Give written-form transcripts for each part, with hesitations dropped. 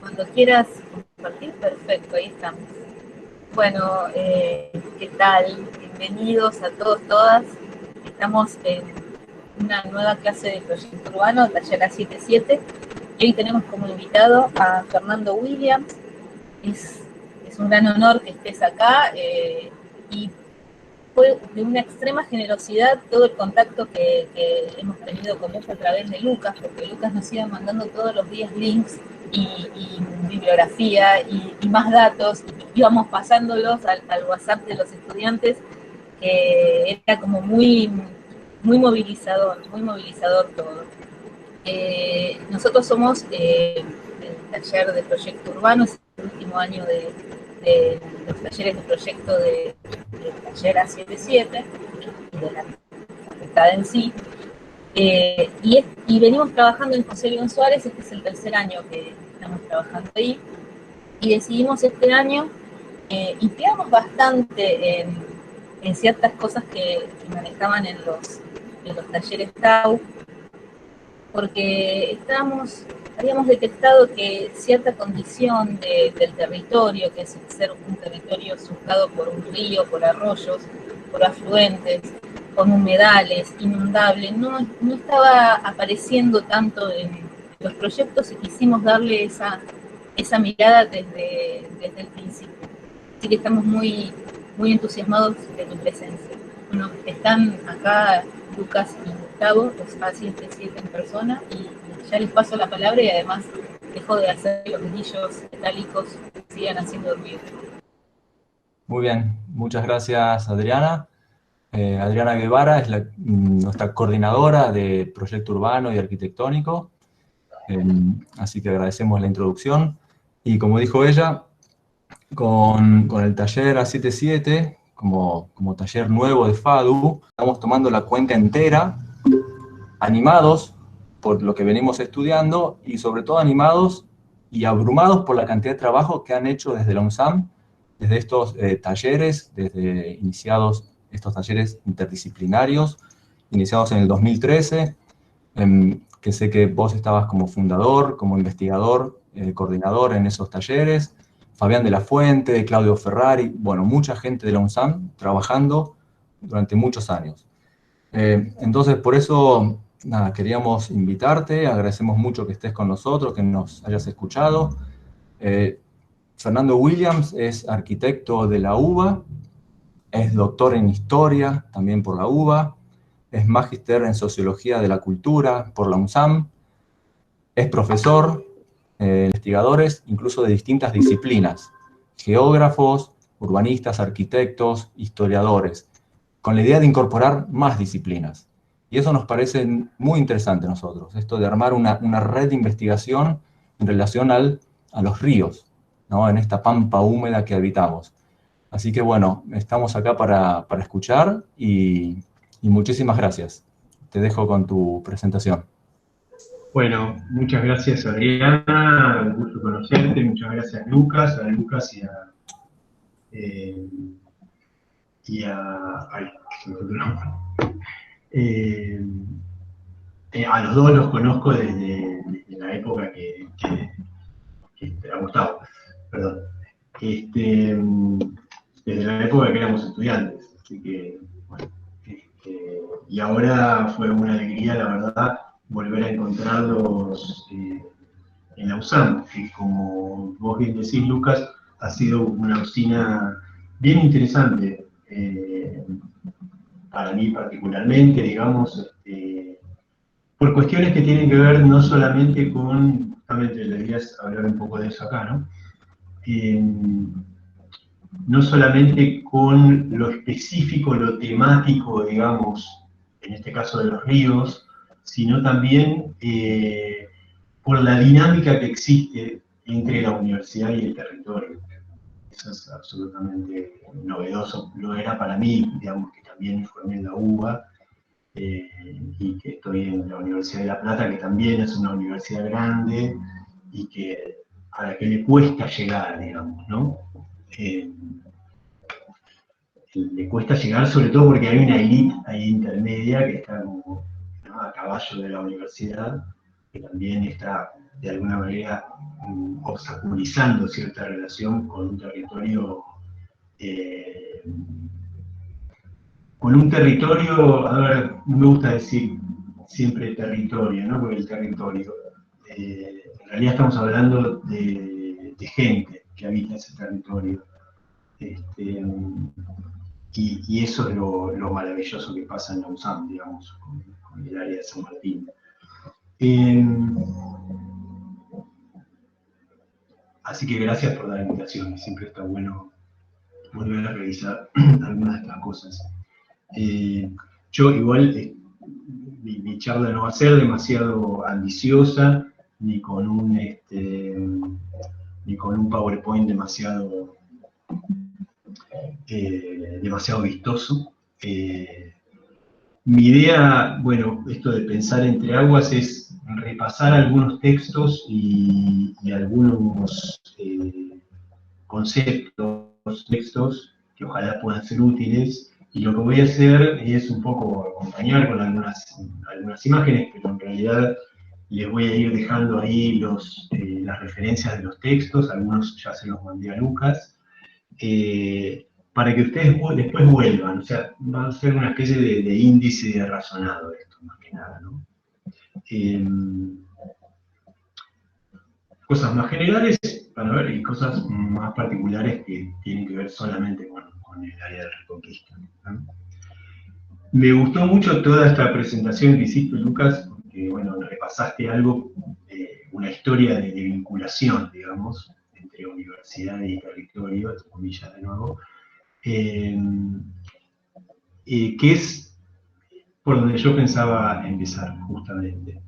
Cuando quieras compartir, perfecto, ahí estamos. Bueno, ¿qué tal? Bienvenidos a todos, todas. Estamos en una nueva clase de proyecto urbano, taller A77, y hoy tenemos como invitado a Fernando Williams. Es un gran honor que estés acá y fue de una extrema generosidad todo el contacto que hemos tenido con vos a través de Lucas, porque Lucas nos iba mandando todos los días links y bibliografía y más datos, y íbamos pasándolos al WhatsApp de los estudiantes, que era como muy movilizador todo. Nosotros somos el taller de proyecto urbano, es el último año de los talleres de proyecto del taller A77 y de la facultad en sí. Y venimos trabajando en José León Suárez, este es el tercer año que estamos trabajando ahí, y decidimos este año ampliamos bastante en ciertas cosas que manejaban en los talleres TAU, porque habíamos detectado que cierta condición del territorio, que es ser un territorio surcado por un río, por arroyos, por afluentes, con humedales, inundable, no estaba apareciendo tanto en los proyectos, y quisimos darle esa mirada desde el principio. Así que estamos muy entusiasmados de tu presencia. Bueno, están acá Lucas y Gustavo, los A77 en persona, y ya les paso la palabra, y además dejo de hacer los grillos metálicos que sigan haciendo ruido. Muy bien, muchas gracias Adriana. Adriana Guevara es nuestra coordinadora de proyecto urbano y arquitectónico, eh, así que agradecemos la introducción. Y como dijo ella, con el taller A77, como taller nuevo de FADU, estamos tomando la cuenca entera, animados por lo que venimos estudiando y sobre todo animados y abrumados por la cantidad de trabajo que han hecho desde la UNSAM, desde estos talleres, desde iniciados estos talleres interdisciplinarios, iniciados en el 2013, que sé que vos estabas como fundador, como investigador, coordinador en esos talleres, Fabián de la Fuente, Claudio Ferrari, bueno, mucha gente de la UNSAM trabajando durante muchos años. Entonces, por eso, nada, queríamos invitarte, agradecemos mucho que estés con nosotros, que nos hayas escuchado. Eh, Fernando Williams es arquitecto de la UBA, es doctor en historia también por la UBA, es magíster en sociología de la cultura por la UNSAM, es profesor, investigadores, incluso de distintas disciplinas, geógrafos, urbanistas, arquitectos, historiadores, con la idea de incorporar más disciplinas. Y eso nos parece muy interesante a nosotros, esto de armar una red de investigación en relación a los ríos, ¿no? En esta pampa húmeda que habitamos. Así que bueno, estamos acá para escuchar y muchísimas gracias. Te dejo con tu presentación. Bueno, muchas gracias Adriana, un gusto conocerte, muchas gracias Lucas, a Lucas eh, ay, se me fue tu nombre. Eh, a los dos los conozco desde la época a Gustavo, perdón, desde la época que éramos estudiantes, así que, bueno, y ahora fue una alegría, la verdad, volver a encontrarlos en la USAM, que como vos bien decís, Lucas, ha sido una usina bien interesante para mí particularmente, digamos, por cuestiones que tienen que ver no solamente con, justamente deberías hablar un poco de eso acá, ¿no? No solamente con lo específico, lo temático, digamos, en este caso de los ríos, sino también por la dinámica que existe entre la universidad y el territorio. Eso es absolutamente novedoso, lo era para mí, digamos que también me formé en la UBA y que estoy en la Universidad de La Plata, que también es una universidad grande y que a la que le cuesta llegar, digamos, ¿no? Eh, Le cuesta llegar sobre todo porque hay una élite ahí intermedia que está como, ¿no?, a caballo de la universidad, que también está de alguna manera obstaculizando cierta relación con un territorio, a ver, no me gusta decir siempre territorio, ¿no? Porque el territorio, en realidad estamos hablando de gente que habita ese territorio. Y eso es lo maravilloso que pasa en la USAM, digamos, con el área de San Martín. Así que gracias por la invitación, siempre está bueno volver a revisar algunas de estas cosas. Yo igual, mi charla no va a ser demasiado ambiciosa, ni con un PowerPoint demasiado vistoso. Mi idea, bueno, esto de pensar entre aguas es repasar algunos textos y algunos textos que ojalá puedan ser útiles, y lo que voy a hacer es un poco acompañar con algunas imágenes, pero en realidad les voy a ir dejando ahí las referencias de los textos, algunos ya se los mandé a Lucas, para que ustedes después vuelvan, o sea, va a ser una especie de índice razonado esto, más que nada, ¿no? Cosas más generales para ver y cosas más particulares que tienen que ver solamente con el área de Reconquista, ¿no? Me gustó mucho toda esta presentación que hiciste, Lucas, porque, bueno, repasaste algo, una historia de vinculación, digamos, entre universidad y territorio, entre comillas de nuevo, que es por donde yo pensaba empezar, justamente.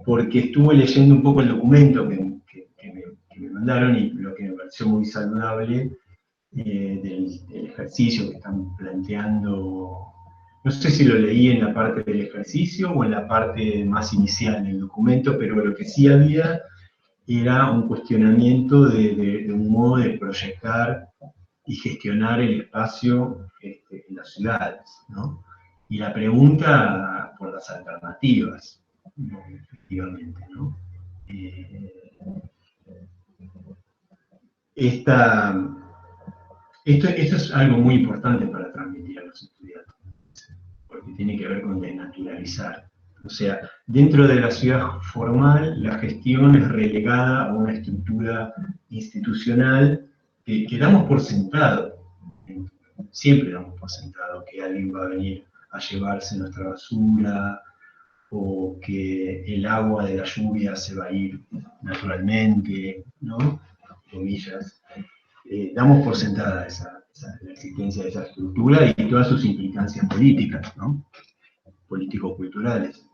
Porque estuve leyendo un poco el documento que me mandaron, y lo que me pareció muy saludable del ejercicio que están planteando. No sé si lo leí en la parte del ejercicio o en la parte más inicial del documento, pero lo que sí había era un cuestionamiento de un modo de proyectar y gestionar el espacio en las ciudades, ¿no? Y la pregunta por las alternativas, efectivamente, ¿no? Esto es algo muy importante para transmitir a los estudiantes, porque tiene que ver con desnaturalizar. O sea, dentro de la ciudad formal, la gestión es relegada a una estructura institucional que damos por sentado. Siempre damos por sentado que alguien va a venir a llevarse nuestra basura, o que el agua de la lluvia se va a ir naturalmente, ¿no? Comillas. Damos por sentada la existencia de esa estructura y todas sus implicancias políticas, ¿no? Político-culturales.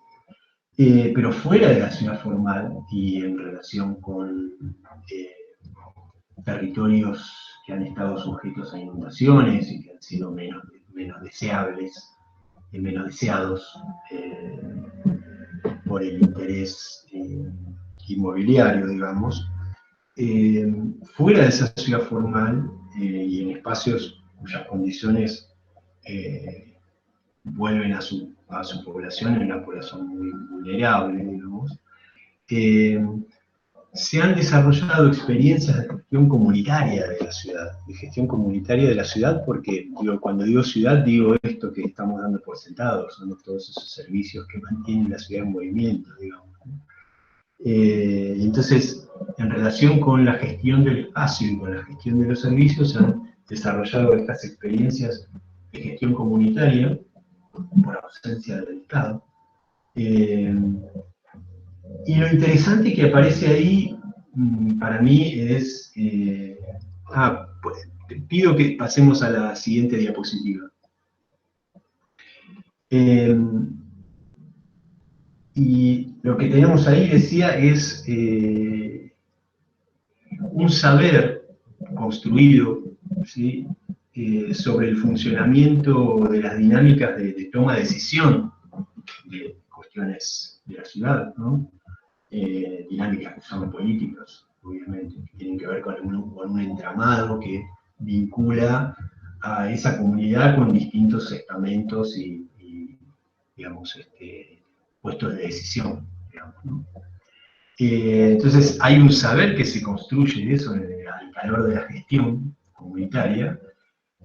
Pero fuera de la ciudad formal y en relación con territorios que han estado sujetos a inundaciones y que han sido menos deseables, menos deseados por el interés inmobiliario, digamos, fuera de esa ciudad formal y en espacios cuyas condiciones vuelven a su población, en una población muy vulnerable, digamos, se han desarrollado experiencias de gestión comunitaria de la ciudad, porque cuando digo ciudad digo esto que estamos dando por sentado, son todos esos servicios que mantienen la ciudad en movimiento, digamos. Entonces, en relación con la gestión del espacio y con la gestión de los servicios, se han desarrollado estas experiencias de gestión comunitaria por ausencia del Estado. Y lo interesante que aparece ahí, para mí, es... pido que pasemos a la siguiente diapositiva. Y lo que tenemos ahí, decía, es un saber construido, ¿sí? Sobre el funcionamiento de las dinámicas de toma de decisión de cuestiones de la ciudad, ¿no? Dinámicas que son políticas, obviamente, que tienen que ver con un entramado que vincula a esa comunidad con distintos estamentos y digamos, puestos de decisión, digamos, ¿no? Entonces hay un saber que se construye de eso al calor de la gestión comunitaria,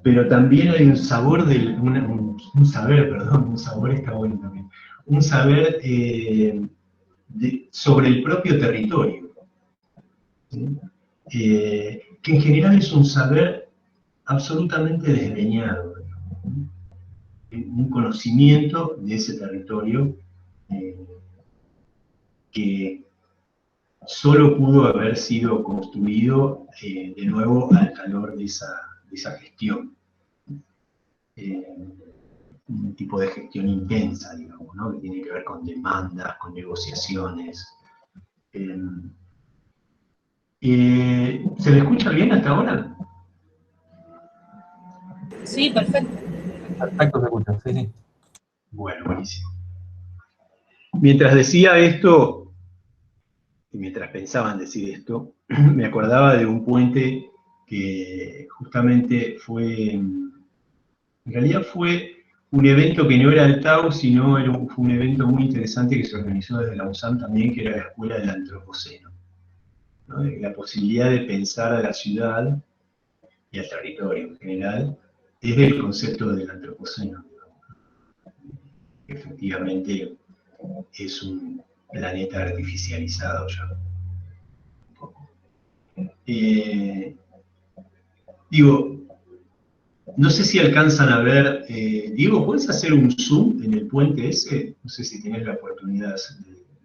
pero también hay un sabor, un sabor está bueno también, un saber sobre el propio territorio, ¿sí? Que en general es un saber absolutamente desdeñado, ¿no? Un conocimiento de ese territorio que solo pudo haber sido construido de nuevo al calor de esa gestión. Un tipo de gestión intensa, digamos, ¿no? Que tiene que ver con demandas, con negociaciones. ¿Se le escucha bien hasta ahora? Sí, perfecto. Perfecto, se escucha, sí, sí. Bueno, buenísimo. Mientras decía esto, y mientras pensaba en decir esto, me acordaba de un puente que justamente en realidad fue un evento que no era el TAU, sino fue un evento muy interesante que se organizó desde la USAM también, que era la Escuela del Antropoceno, ¿no? La posibilidad de pensar a la ciudad y al territorio en general desde el concepto del Antropoceno. Efectivamente es un planeta artificializado ya. Digo, no sé si alcanzan a ver, Diego, ¿puedes hacer un zoom en el puente ese? No sé si tienes la oportunidad,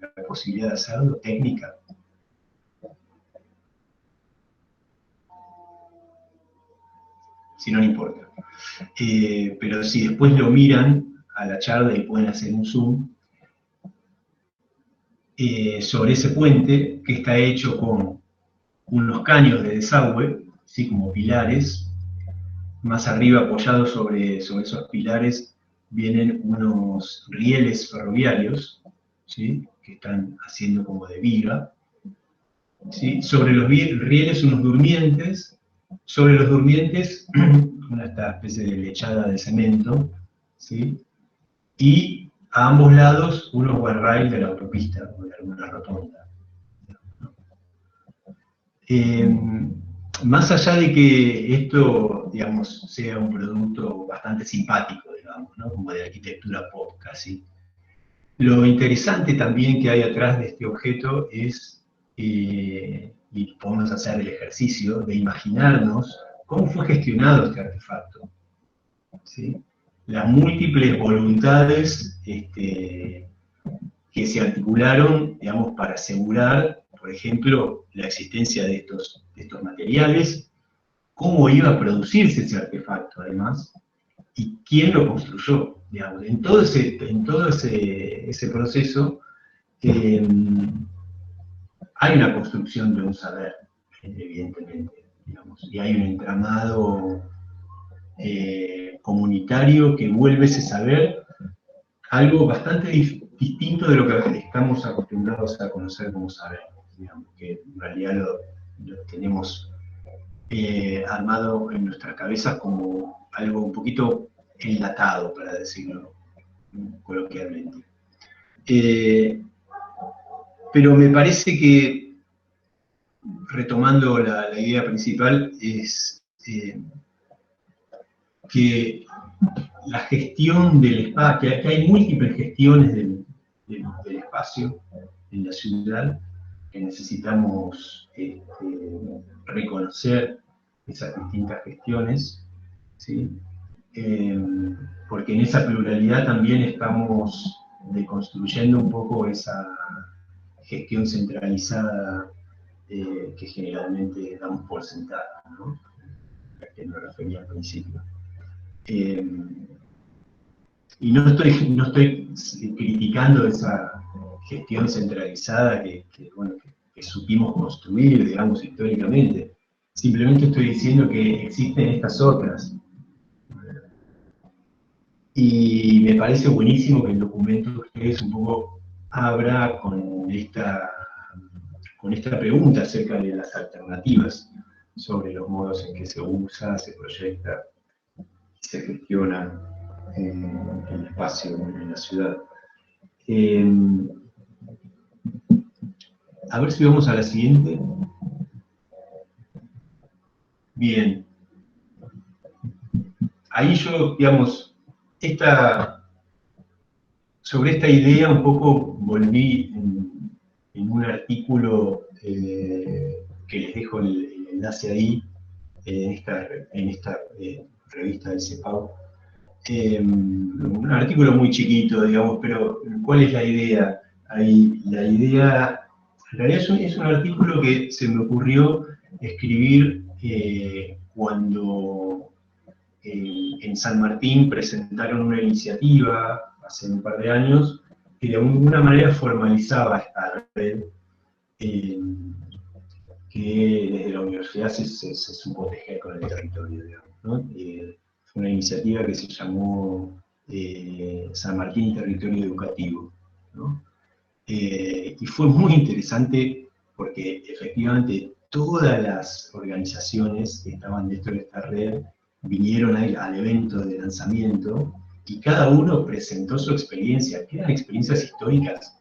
la posibilidad de hacerlo, técnica. Si no, no importa. Pero si después lo miran a la charla y pueden hacer un zoom sobre ese puente que está hecho con unos caños de desagüe, ¿sí? Como pilares. Más arriba, apoyados sobre esos pilares, vienen unos rieles ferroviarios, ¿sí? Que están haciendo como de viga. ¿Sí? Sobre los rieles unos durmientes, sobre los durmientes una especie de lechada de cemento, ¿sí? Y a ambos lados unos guardrails de la autopista o de alguna rotonda. Más allá de que esto, digamos, sea un producto bastante simpático, digamos, ¿no? Como de arquitectura pop casi, lo interesante también que hay atrás de este objeto es, y podemos hacer el ejercicio de imaginarnos cómo fue gestionado este artefacto, ¿sí? Las múltiples voluntades que se articularon, digamos, para asegurar, por ejemplo, la existencia de estos materiales, cómo iba a producirse ese artefacto, además, y quién lo construyó, digamos. En todo ese proceso hay una construcción de un saber, evidentemente, digamos, y hay un entramado comunitario que vuelve ese saber algo bastante distinto de lo que estamos acostumbrados a conocer como saber, digamos, que en realidad lo tenemos armado en nuestras cabezas como algo un poquito enlatado, para decirlo coloquialmente. Pero me parece que, retomando la idea principal, es que la gestión del espacio, que hay múltiples gestiones del espacio en la ciudad, que necesitamos reconocer esas distintas gestiones, ¿sí? Porque en esa pluralidad también estamos deconstruyendo un poco esa gestión centralizada que generalmente damos por sentada, ¿no? A la que me refería al principio. Y no estoy criticando esa gestión centralizada que supimos construir, digamos, históricamente. Simplemente estoy diciendo que existen estas otras. Y me parece buenísimo que el documento de ustedes un poco abra con esta pregunta acerca de las alternativas sobre los modos en que se usa, se proyecta y se gestiona el espacio en la ciudad. A ver si vamos a la siguiente. Bien. Ahí yo, digamos, sobre esta idea un poco volví en un artículo que les dejo el enlace ahí, en esta revista del CEPAW. Un artículo muy chiquito, digamos, pero ¿cuál es la idea? Ahí, la idea, en realidad es un artículo que se me ocurrió escribir cuando en San Martín presentaron una iniciativa hace un par de años que de alguna manera formalizaba esta red que desde la universidad se supo tejer con el territorio, digamos, ¿no? Fue una iniciativa que se llamó San Martín Territorio Educativo, ¿no? Y fue muy interesante porque efectivamente todas las organizaciones que estaban dentro de esta red vinieron al evento de lanzamiento y cada uno presentó su experiencia, que eran experiencias históricas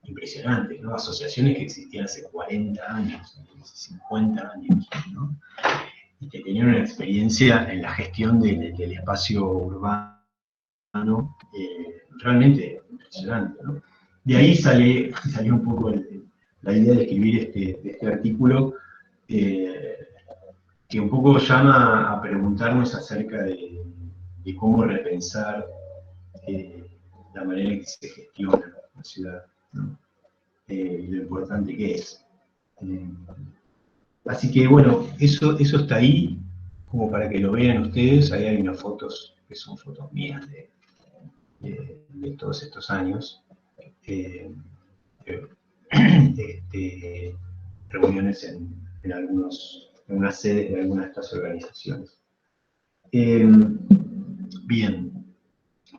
impresionantes, ¿no? Asociaciones que existían hace 40 años, 50 años, ¿no? Y que tenían una experiencia en la gestión del espacio urbano realmente impresionante, ¿no? De ahí salió un poco la idea de escribir este artículo, que un poco llama a preguntarnos acerca de cómo repensar la manera en que se gestiona la ciudad, ¿no? Y lo importante que es. Así que bueno, eso está ahí, como para que lo vean ustedes. Ahí hay unas fotos que son fotos mías de todos estos años. Reuniones en algunas sedes de algunas de estas organizaciones. Bien,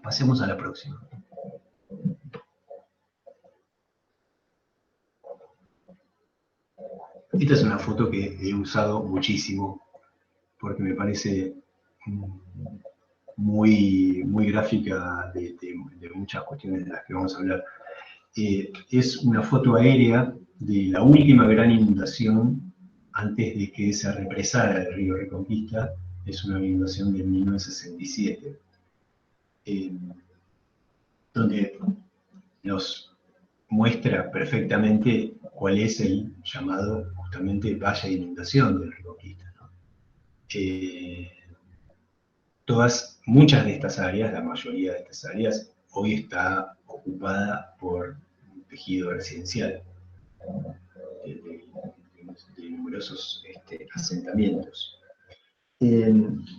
pasemos a la próxima. Esta es una foto que he usado muchísimo porque me parece muy gráfica de muchas cuestiones de las que vamos a hablar. Es una foto aérea de la última gran inundación antes de que se represara el río Reconquista. Es una inundación de 1967, donde nos muestra perfectamente cuál es el llamado justamente valle de inundación del Reconquista, ¿no? Muchas de estas áreas, la mayoría de estas áreas, hoy está ocupada por un tejido residencial de numerosos asentamientos.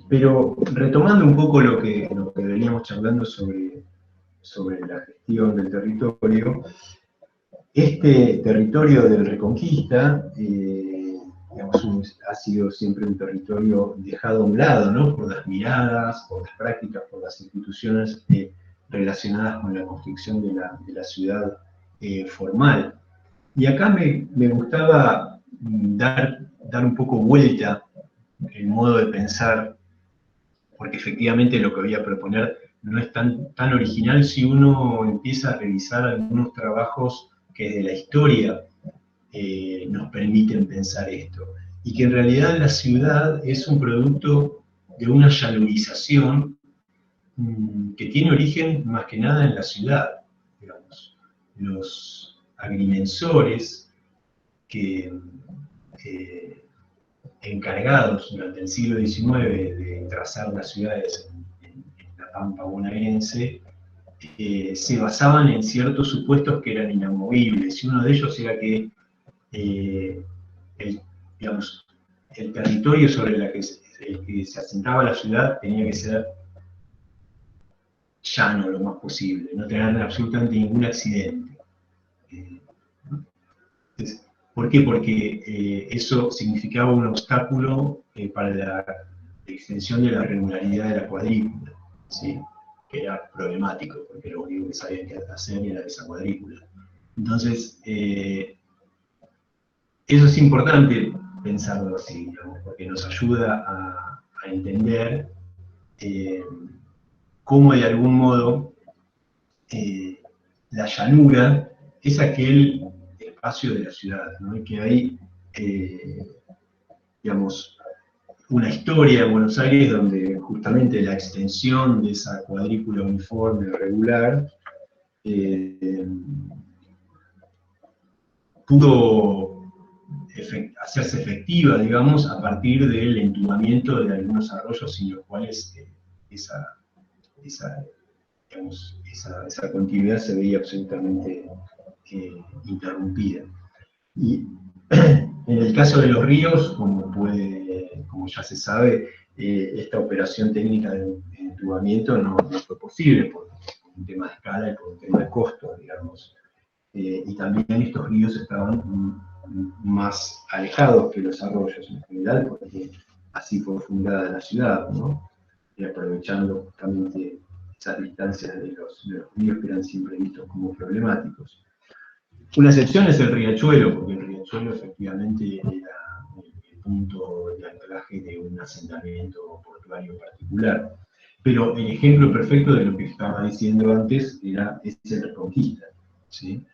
Pero retomando un poco lo que veníamos charlando sobre la gestión del territorio, este territorio del Reconquista, digamos, ha sido siempre un territorio dejado a un lado, ¿no? Por las miradas, por las prácticas, por las instituciones relacionadas con la construcción de la ciudad formal. Y acá me gustaba dar un poco vuelta el modo de pensar, porque efectivamente lo que voy a proponer no es tan original si uno empieza a revisar algunos trabajos que desde la historia nos permiten pensar esto. Y que en realidad la ciudad es un producto de una llanurización que tiene origen más que nada en la ciudad. Digamos, los agrimensores que encargados durante el siglo XIX de trazar las ciudades en la Pampa bonaerense, se basaban en ciertos supuestos que eran inamovibles, y uno de ellos era que el territorio sobre el que se asentaba la ciudad tenía que ser llano lo más posible, no tener absolutamente ningún accidente. Entonces, ¿por qué? Porque eso significaba un obstáculo para la extensión de la regularidad de la cuadrícula, ¿sí? Que era problemático, porque lo único que sabían que hacer era esa cuadrícula. Entonces, eso es importante pensarlo así, digamos, porque nos ayuda a entender cómo de algún modo la llanura es aquel espacio de la ciudad, ¿no? Y que hay, digamos, una historia en Buenos Aires donde justamente la extensión de esa cuadrícula uniforme regular pudo hacerse efectiva, digamos, a partir del entubamiento de algunos arroyos sin los cuales esa continuidad se veía absolutamente interrumpida. Y en el caso de los ríos, como ya se sabe, esta operación técnica de entubamiento no fue posible por un tema de escala y por un tema de costo, digamos. Y también estos ríos estaban más alejados que los arroyos en general, porque así fue fundada la ciudad, ¿no? Y aprovechando justamente esas distancias de los ríos que eran siempre vistos como problemáticos. Una excepción es el riachuelo, porque el riachuelo efectivamente era el punto de anclaje de un asentamiento portuario particular. Pero el ejemplo perfecto de lo que estaba diciendo antes es el Reconquista, ¿sí?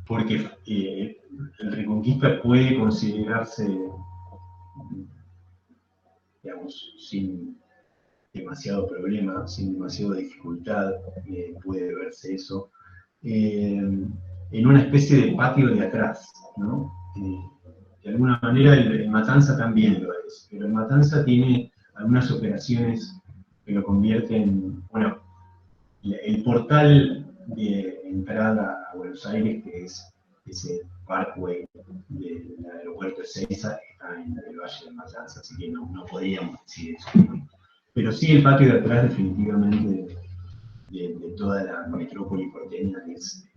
Porque el Reconquista puede considerarse, digamos, sin demasiado problema, sin demasiada dificultad, puede verse eso, en una especie de patio de atrás, ¿no? De alguna manera el Matanza también lo es, pero el Matanza tiene algunas operaciones que lo convierten, bueno, el portal de entrada a Buenos Aires, que es ese parkway del aeropuerto de Ezeiza, está en el Valle de Matanza, así que no podríamos decir eso, ¿no? Pero sí el patio de atrás definitivamente de toda la metrópoli porteña es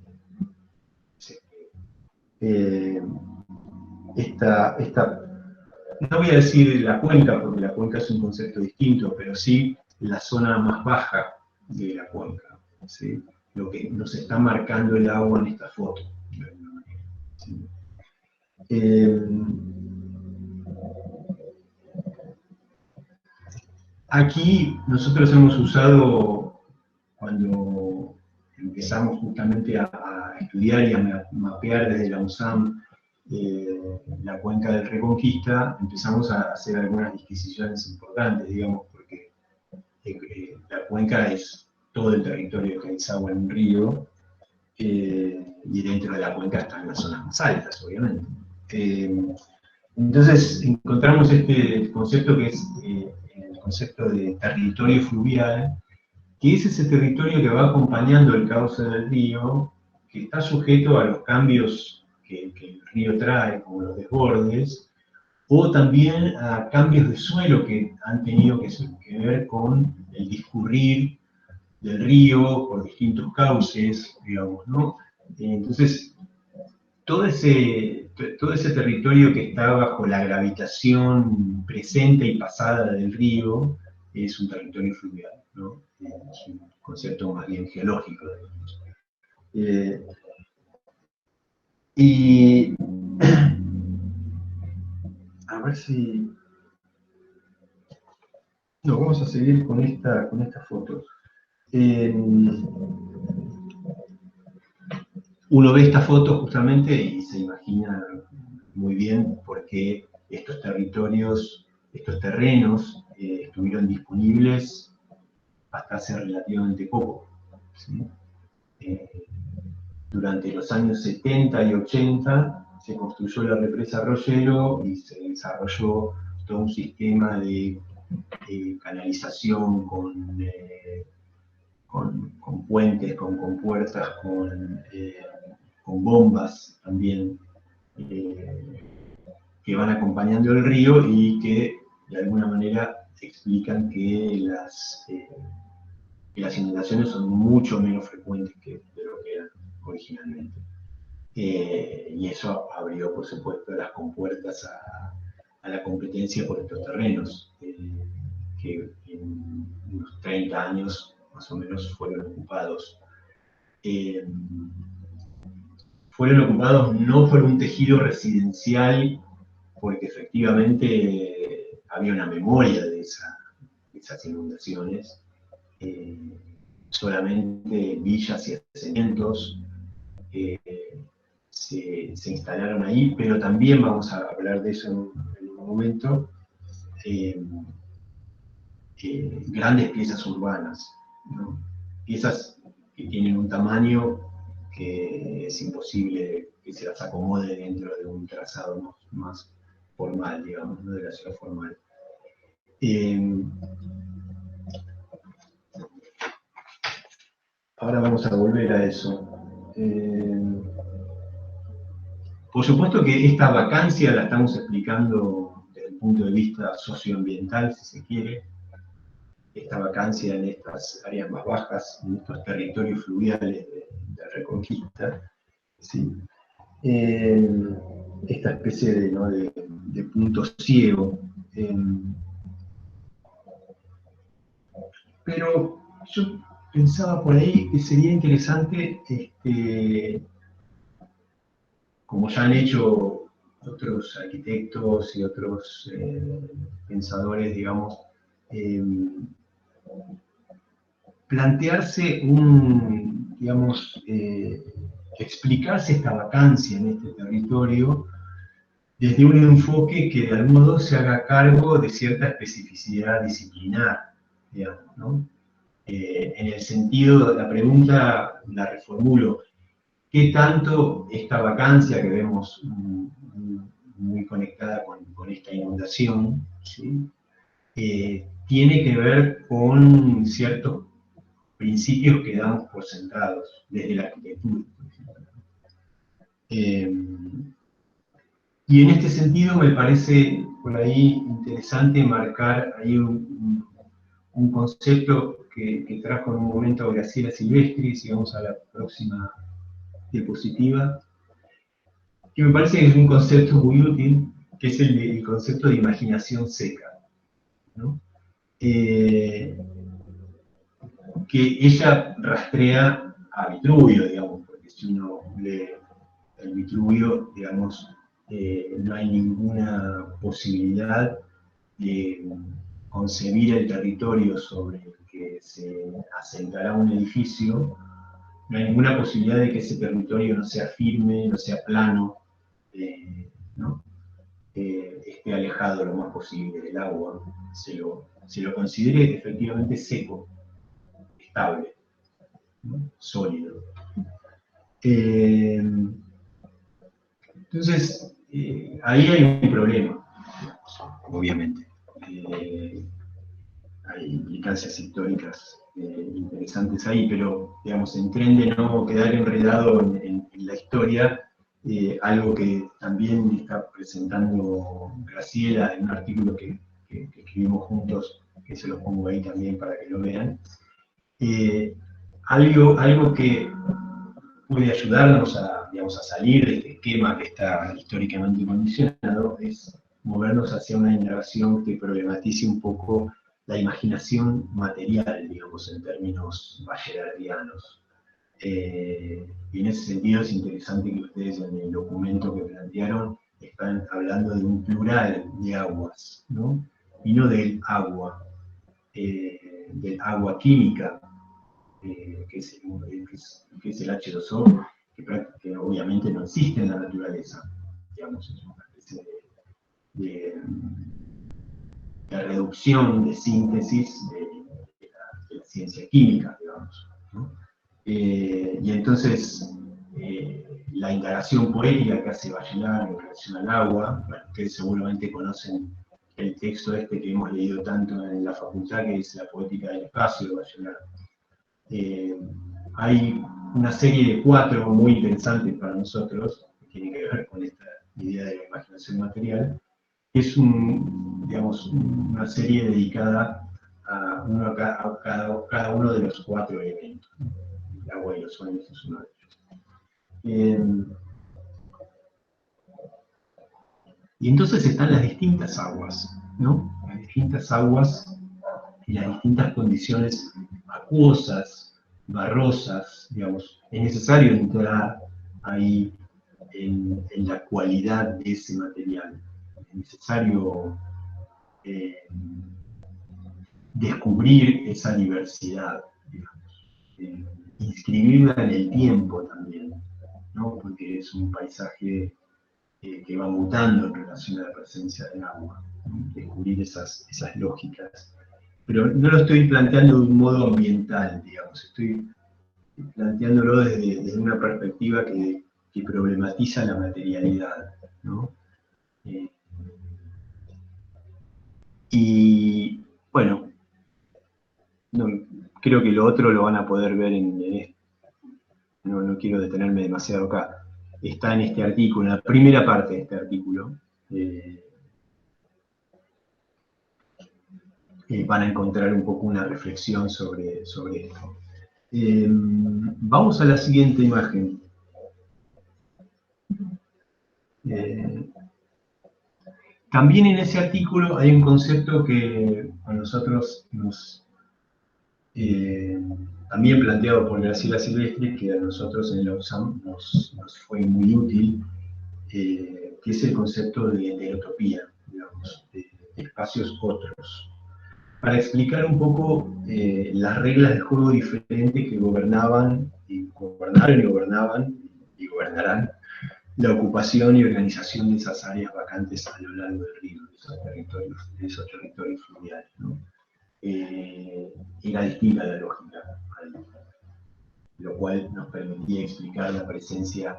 no voy a decir la cuenca, porque la cuenca es un concepto distinto, pero sí la zona más baja de la cuenca, ¿sí? Lo que nos está marcando el agua en esta foto, de alguna manera, ¿sí? Aquí nosotros hemos usado, cuando empezamos justamente a estudiar y a mapear desde la UNSAM la cuenca del Reconquista, empezamos a hacer algunas disquisiciones importantes, digamos, porque la cuenca es todo el territorio que desagua en un río, y dentro de la cuenca están las zonas más altas, obviamente. Entonces encontramos este concepto que es el concepto de territorio fluvial, que es ese territorio que va acompañando el cauce del río, que está sujeto a los cambios que el río trae, como los desbordes, o también a cambios de suelo que han tenido que ver con el discurrir del río por distintos cauces, digamos, ¿no? Entonces, todo ese territorio que está bajo la gravitación presente y pasada del río es un territorio fluvial, ¿no? Es un concepto más bien geológico, digamos. Y a ver si... No, vamos a seguir con esta foto. Uno ve esta foto justamente y se imagina muy bien por qué estos territorios, estos terrenos estuvieron disponibles hasta hace relativamente poco, ¿sí? Durante los años 70 y 80 se construyó la represa Arroyero y se desarrolló todo un sistema de canalización con puentes, con compuertas, con bombas también, que van acompañando el río y que de alguna manera explican que las inundaciones son mucho menos frecuentes de lo que eran originalmente. Y eso abrió, por supuesto, las compuertas a la competencia por estos terrenos, que en unos 30 años más o menos fueron ocupados. Fueron ocupados no por un tejido residencial, porque efectivamente había una memoria de esas inundaciones, solamente villas y asentamientos se instalaron ahí, pero también vamos a hablar de eso en un momento, grandes piezas urbanas, ¿no? Piezas que tienen un tamaño que es imposible que se las acomode dentro de un trazado más formal, digamos, ¿no? De la ciudad formal. Ahora vamos a volver a eso. Por supuesto que esta vacancia la estamos explicando desde el punto de vista socioambiental, si se quiere, esta vacancia en estas áreas más bajas, en estos territorios fluviales de Reconquista, ¿sí? Esta especie de punto ciego. Pero yo pensaba por ahí que sería interesante, como ya han hecho otros arquitectos y otros pensadores, digamos, plantearse explicarse esta vacancia en este territorio desde un enfoque que de algún modo se haga cargo de cierta especificidad disciplinar, digamos, ¿no? En el sentido, la pregunta la reformulo, ¿qué tanto esta vacancia que vemos muy conectada con esta inundación, ¿sí? Tiene que ver con ciertos principios que damos por sentados desde la arquitectura, por ejemplo? Y en este sentido me parece por ahí interesante marcar ahí un concepto que trajo en un momento Graciela Silvestri, si vamos a la próxima diapositiva, que me parece que es un concepto muy útil, que es el concepto de imaginación seca, ¿no? Que ella rastrea a Vitruvio, digamos, porque si uno lee el Vitruvio, digamos, no hay ninguna posibilidad de concebir el territorio sobre el que se asentará un edificio, no hay ninguna posibilidad de que ese territorio no sea firme, no sea plano, ¿no? Esté alejado lo más posible del agua, se lo considere efectivamente seco, estable, ¿no? Sólido. Entonces, ahí hay un problema, obviamente. Hay implicancias históricas interesantes ahí, pero, digamos, en tren de no quedar enredado en la historia, algo que también está presentando Graciela en un artículo que escribimos juntos, que se lo pongo ahí también para que lo vean, algo que puede ayudarnos digamos, a salir de este esquema que está históricamente condicionado es movernos hacia una indagación que problematice un poco la imaginación material, digamos, en términos bayerardianos. Y en ese sentido es interesante que ustedes en el documento que plantearon están hablando de un plural de aguas, ¿no? Y no del agua química, que es el H2O, que obviamente no existe en la naturaleza, digamos, es una especie de reducción, de síntesis de la ciencia química, digamos, ¿no? Y entonces, la indagación poética que hace Bachelard en relación al agua, bueno, ustedes seguramente conocen el texto este que hemos leído tanto en la facultad, que es La poética del espacio de Bachelard. Hay una serie de 4 muy interesantes para nosotros, que tienen que ver con esta idea de la imaginación material. Es digamos, una serie dedicada a cada uno de los 4 elementos. El agua y los sueños es uno de ellos. Y entonces están las distintas aguas, ¿no? Las distintas aguas y las distintas condiciones acuosas, barrosas, digamos. Es necesario entrar ahí en la cualidad de ese material. Es necesario descubrir esa diversidad, digamos, inscribirla en el tiempo también, ¿no? Porque es un paisaje que va mutando en relación a la presencia del agua, ¿no? Descubrir esas lógicas. Pero no lo estoy planteando de un modo ambiental, digamos, estoy planteándolo desde una perspectiva que problematiza la materialidad, ¿no? Y bueno, no, creo que lo otro lo van a poder ver en esto. No quiero detenerme demasiado acá. Está en este artículo, en la primera parte de este artículo. Van a encontrar un poco una reflexión sobre esto. Vamos a la siguiente imagen. También en ese artículo hay un concepto que a nosotros también planteado por Graciela Silvestri, que a nosotros en la USAM nos fue muy útil, que es el concepto de utopía, digamos, de espacios otros, para explicar un poco las reglas de juego diferentes que gobernaron y gobernarán la ocupación y organización de esas áreas vacantes a lo largo del río, de esos territorios fluviales, ¿no? Era distinta la lógica, lo cual nos permitía explicar la presencia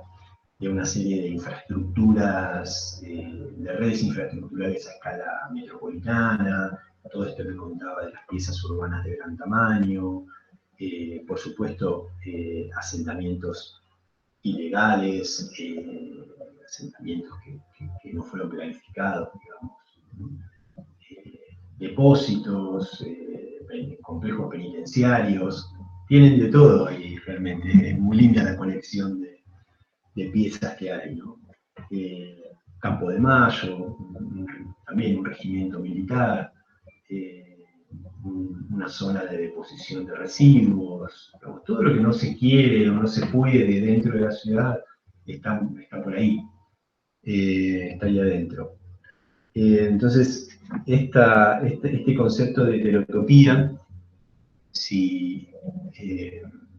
de una serie de infraestructuras, de redes infraestructurales a escala metropolitana, todo esto que contaba de las piezas urbanas de gran tamaño, por supuesto asentamientos ilegales, asentamientos que no fueron planificados, digamos, depósitos, complejos penitenciarios, tienen de todo ahí realmente, es muy linda la conexión de piezas que hay, ¿no? Campo de Mayo, también un regimiento militar, una zona de deposición de residuos, todo lo que no se quiere o no se puede dentro de la ciudad está por ahí, está ahí adentro. Entonces, este concepto de heterotopía, si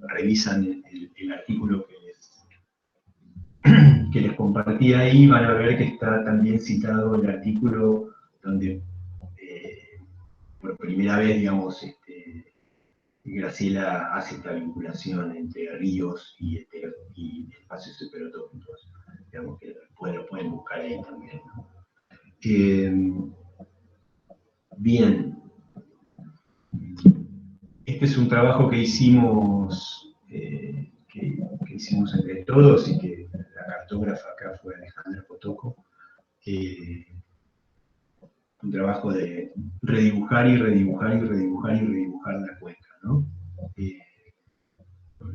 revisan el artículo que les compartí ahí, van a ver que está también citado el artículo donde por primera vez, digamos, Graciela hace esta vinculación entre ríos y espacios heterotópicos, digamos que lo pueden buscar ahí también, ¿no? Bien, este es un trabajo que hicimos entre todos y que la cartógrafa acá fue Alejandra Potoco. Un trabajo de redibujar y redibujar y redibujar y redibujar la cuenca, ¿no?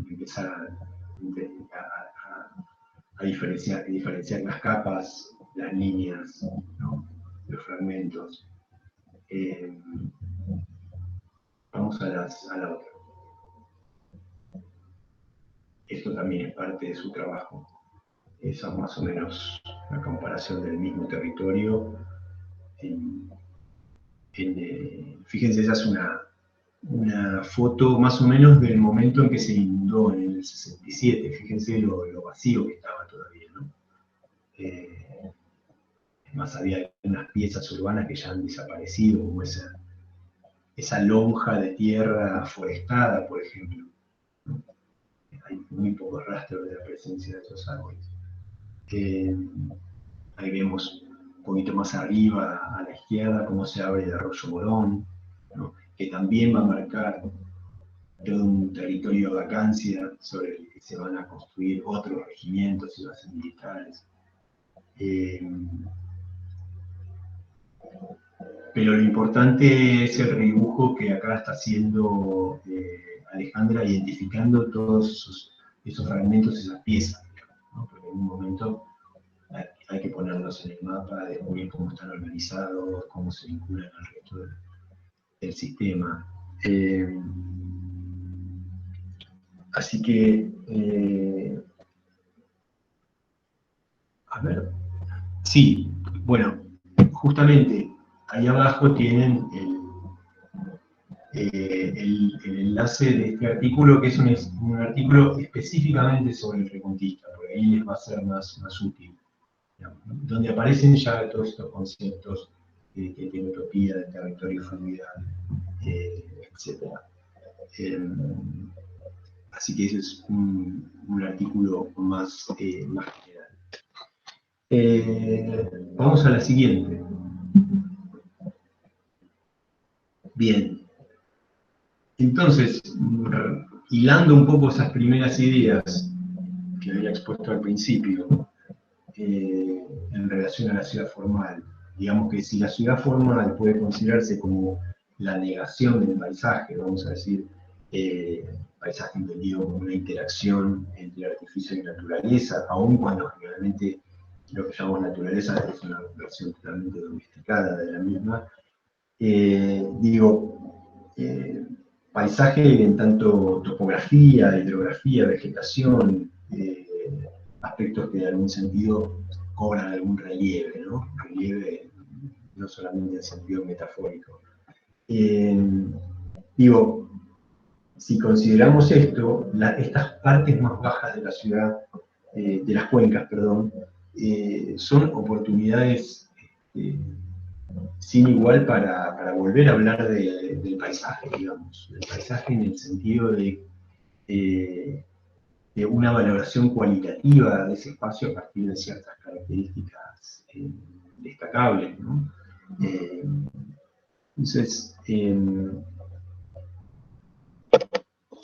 Empezar a diferenciar las capas, las líneas, ¿no? Los fragmentos. Vamos a la otra. Esto también es parte de su trabajo. Esa es más o menos la comparación del mismo territorio. Fíjense, esa es una foto más o menos del momento en que se inundó en el 67. Fíjense lo vacío que estaba todavía, ¿no? Además había unas piezas urbanas que ya han desaparecido, como esa lonja de tierra forestada, por ejemplo, ¿no? Hay muy pocos rastros de la presencia de esos árboles. Ahí vemos un poquito más arriba, a la izquierda, cómo se abre el arroyo Morón, ¿no? Que también va a marcar todo un territorio de vacancia sobre el que se van a construir otros regimientos y bases militares. Pero lo importante es el redibujo que acá está haciendo Alejandra, identificando todos esos fragmentos, esas piezas, ¿no? Porque en un momento hay que ponerlos en el mapa, descubrir cómo están organizados, cómo se vinculan al resto del sistema. Así que, a ver, sí, bueno, justamente ahí abajo tienen el enlace de este artículo, que es un artículo específicamente sobre el Reconquista, porque ahí les va a ser más útil, digamos, ¿no? Donde aparecen ya todos estos conceptos que tiene utopía, de territorio fluidal, etc. Así que ese es un artículo más general. Vamos a la siguiente. Bien. Entonces, hilando un poco esas primeras ideas que había expuesto al principio, en relación a la ciudad formal, digamos que si la ciudad formal puede considerarse como la negación del paisaje, vamos a decir, paisaje entendido como una interacción entre artificio y naturaleza, aun cuando generalmente lo que llamamos naturaleza es una versión totalmente domesticada de la misma, paisaje en tanto topografía, hidrografía, vegetación, aspectos que de algún sentido cobran algún relieve, ¿no? Relieve no solamente en sentido metafórico. Si consideramos esto, estas partes más bajas de la ciudad, de las cuencas, perdón, son oportunidades sin igual para volver a hablar del paisaje, digamos, del paisaje en el sentido de una valoración cualitativa de ese espacio a partir de ciertas características destacables, ¿no? Entonces,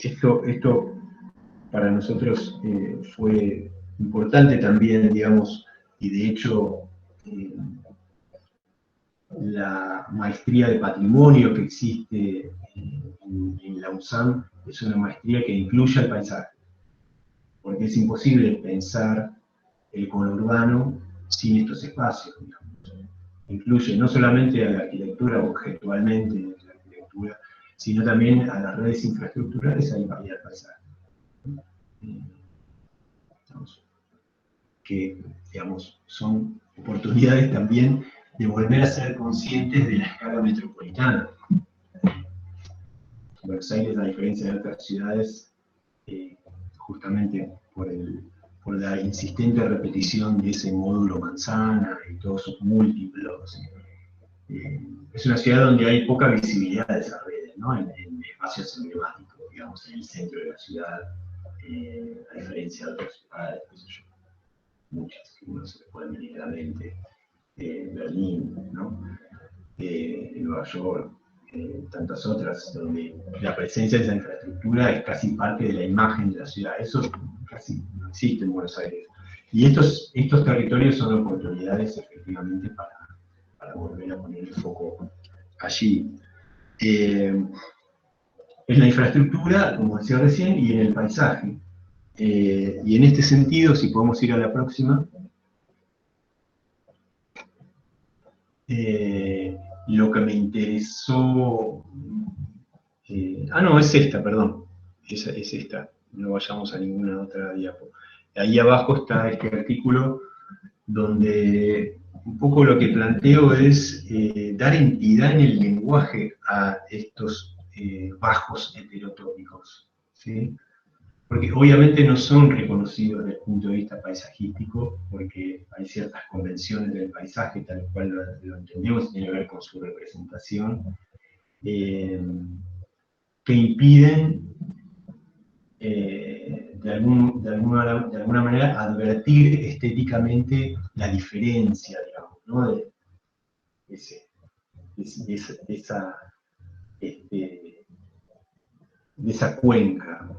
esto para nosotros fue importante también, digamos, y de hecho la maestría de patrimonio que existe en la USAM es una maestría que incluye el paisaje, porque es imposible pensar el conurbano sin estos espacios, digamos. Incluye no solamente a la arquitectura objetualmente, la arquitectura, sino también a las redes infraestructurales y al paisaje. Que, digamos, son oportunidades también de volver a ser conscientes de la escala metropolitana. Buenos Aires, a diferencia de otras ciudades, justamente por la insistente repetición de ese módulo manzana y todos sus múltiplos, es una ciudad donde hay poca visibilidad de esas redes, ¿no? En espacios emblemáticos, digamos, en el centro de la ciudad, a diferencia de otras ciudades, qué sé yo, muchas que uno se le pueden venir a la mente, Berlín, ¿no? Nueva York, tantas otras, donde la presencia de esa infraestructura es casi parte de la imagen de la ciudad. Eso casi no existe en Buenos Aires. Y estos territorios son oportunidades efectivamente para volver a poner el foco allí. En la infraestructura, como decía recién, y en el paisaje. Y en este sentido, si podemos ir a la próxima, lo que me interesó... no, es esta, perdón. Es esta. No vayamos a ninguna otra diapo. Ahí abajo está este artículo donde un poco lo que planteo es dar entidad en el lenguaje a estos bajos heterotópicos, ¿sí? Porque obviamente no son reconocidos desde el punto de vista paisajístico, porque hay ciertas convenciones del paisaje, tal cual lo entendemos, y tiene que ver con su representación, que impiden de alguna manera advertir estéticamente la diferencia, digamos, ¿no? de esa cuenca.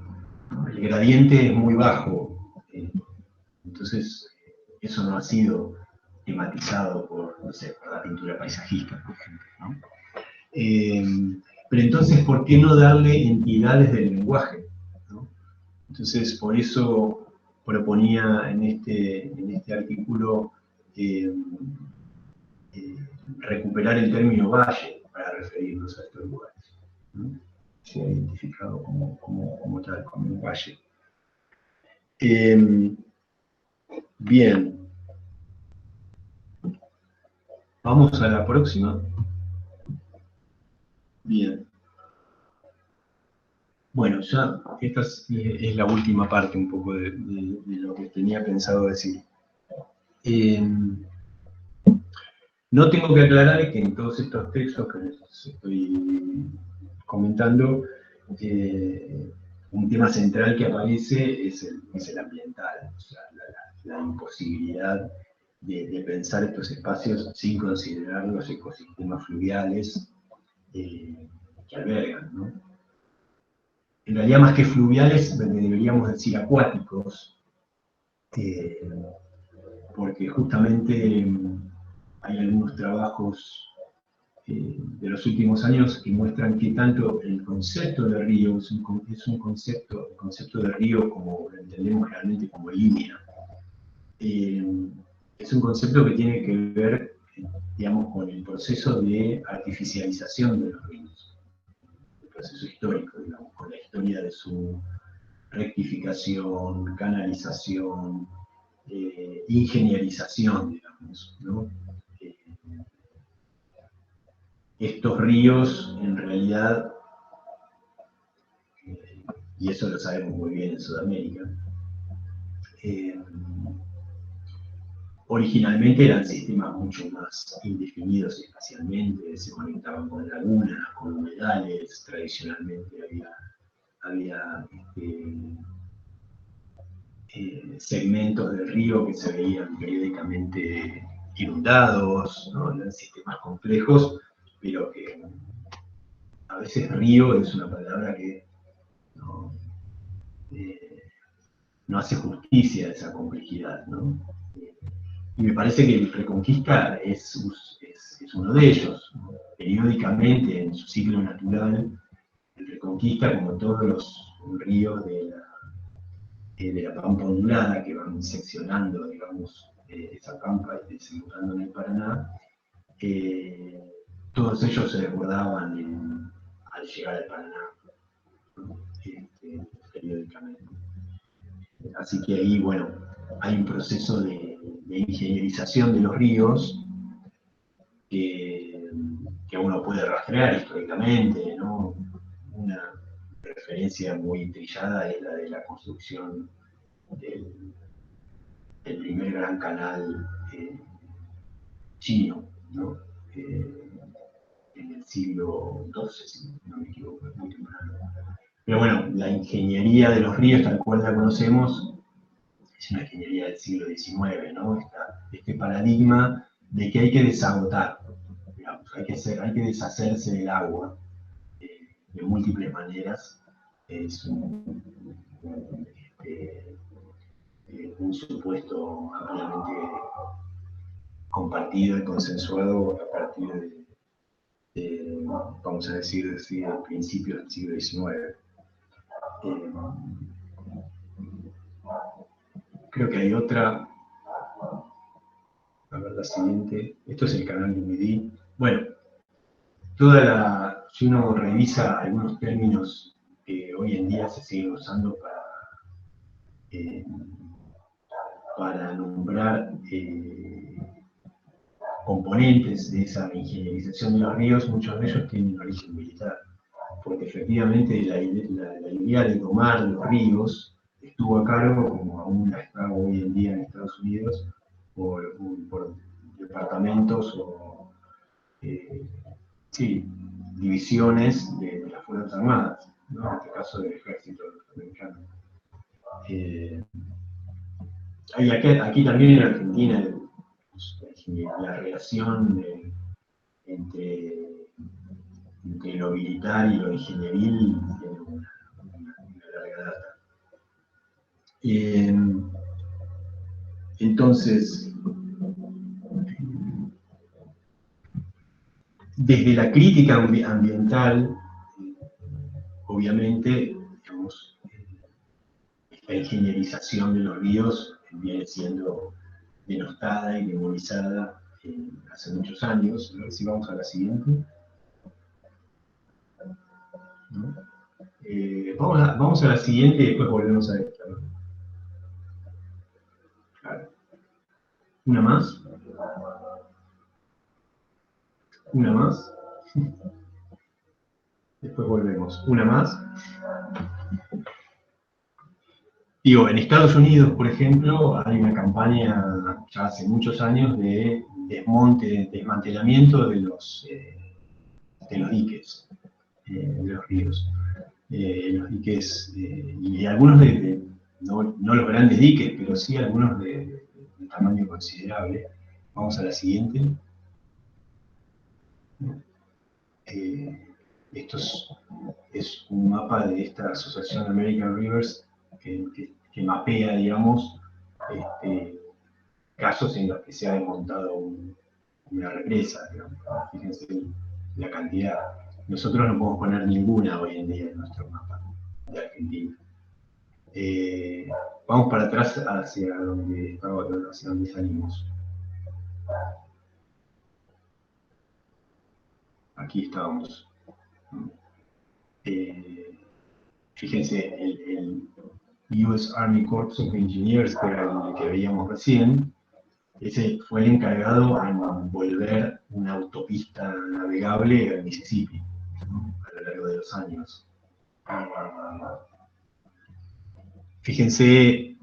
El gradiente es muy bajo, entonces eso no ha sido tematizado por, no sé, por la pintura paisajista, por ejemplo, ¿no? Pero entonces, ¿por qué no darle entidades del lenguaje, ¿no? Entonces, por eso proponía en este artículo recuperar el término valle para referirnos a estos lugares, ¿no? Se ha identificado como tal, como un valle. Bien. Vamos a la próxima. Bien. Bueno, ya esta es la última parte un poco de lo que tenía pensado decir. No tengo que aclarar que en todos estos textos que les estoy comentando, un tema central que aparece es el ambiental, o sea, la imposibilidad de pensar estos espacios sin considerar los ecosistemas fluviales que albergan, ¿no? En realidad, más que fluviales, deberíamos decir acuáticos, porque justamente hay algunos trabajos de los últimos años que muestran que tanto el concepto de río es un concepto, el concepto de río como lo entendemos realmente como línea, es un concepto que tiene que ver, digamos, con el proceso de artificialización de los ríos, el proceso histórico, digamos, con la historia de su rectificación, canalización, ingenierización, digamos, ¿no? Estos ríos, en realidad, y eso lo sabemos muy bien en Sudamérica, originalmente eran sistemas mucho más indefinidos espacialmente, se conectaban con lagunas, con humedales, tradicionalmente había segmentos del río que se veían periódicamente inundados, ¿no? Eran sistemas complejos, pero que a veces río es una palabra que no, no hace justicia a esa complejidad, ¿no? Y me parece que el Reconquista es uno de ellos, ¿no? Periódicamente, en su ciclo natural, el Reconquista, como todos los ríos de la pampa ondulada que van seccionando, digamos, esa pampa y desembocando en el Paraná, todos ellos se desbordaban al llegar al Paraná, ¿no? Periódicamente. Así que ahí, bueno, hay un proceso de ingenierización de los ríos que uno puede rastrear históricamente, ¿no? Una referencia muy trillada es la de la construcción del primer gran canal chino, ¿no? En el siglo XII, si no me equivoco, es muy temprano. Pero bueno, la ingeniería de los ríos, tal cual la conocemos, es una ingeniería del siglo XIX, ¿no? Este paradigma de que hay que desagotar, digamos, hay que deshacerse del agua de múltiples maneras. Es un supuesto ampliamente compartido y consensuado a partir vamos a decir, desde principios del siglo XIX. Creo que hay otra, a ver la siguiente, esto es el canal de Midi. Bueno, si uno revisa algunos términos que hoy en día se siguen usando para nombrar componentes de esa ingenierización de los ríos, muchos de ellos tienen origen militar, porque efectivamente la idea de tomar los ríos estuvo a cargo, como aún la está hoy en día en Estados Unidos, por departamentos o sí, divisiones de las Fuerzas Armadas, ¿no? En este caso del ejército norteamericano. Aquí también en Argentina la relación entre lo militar y lo ingenieril tiene una larga data. Entonces, desde la crítica ambiental, obviamente, digamos, esta ingenierización de los ríos viene siendo denostada y demonizada hace muchos años. A ver si vamos a la siguiente. ¿No? Vamos a la siguiente y después volvemos a esta, ¿no? Claro. ¿Una más? ¿Una más? después volvemos. Una más. Digo, en Estados Unidos, por ejemplo, hay una campaña ya hace muchos años de desmantelamiento de los diques, de los ríos. Los diques, y algunos no los grandes diques, pero sí algunos de tamaño considerable. Vamos a la siguiente. Esto es un mapa de esta asociación American Rivers que mapea, digamos, casos en los que se ha desmontado una represa, digamos. Fíjense la cantidad. Nosotros no podemos poner ninguna hoy en día en nuestro mapa de Argentina. Vamos para atrás hacia donde salimos. Aquí estábamos. Fíjense, el US Army Corps of Engineers, que era el que veíamos recién, ese fue el encargado en volver una autopista navegable al Mississippi, ¿no? A lo largo de los años. Fíjense,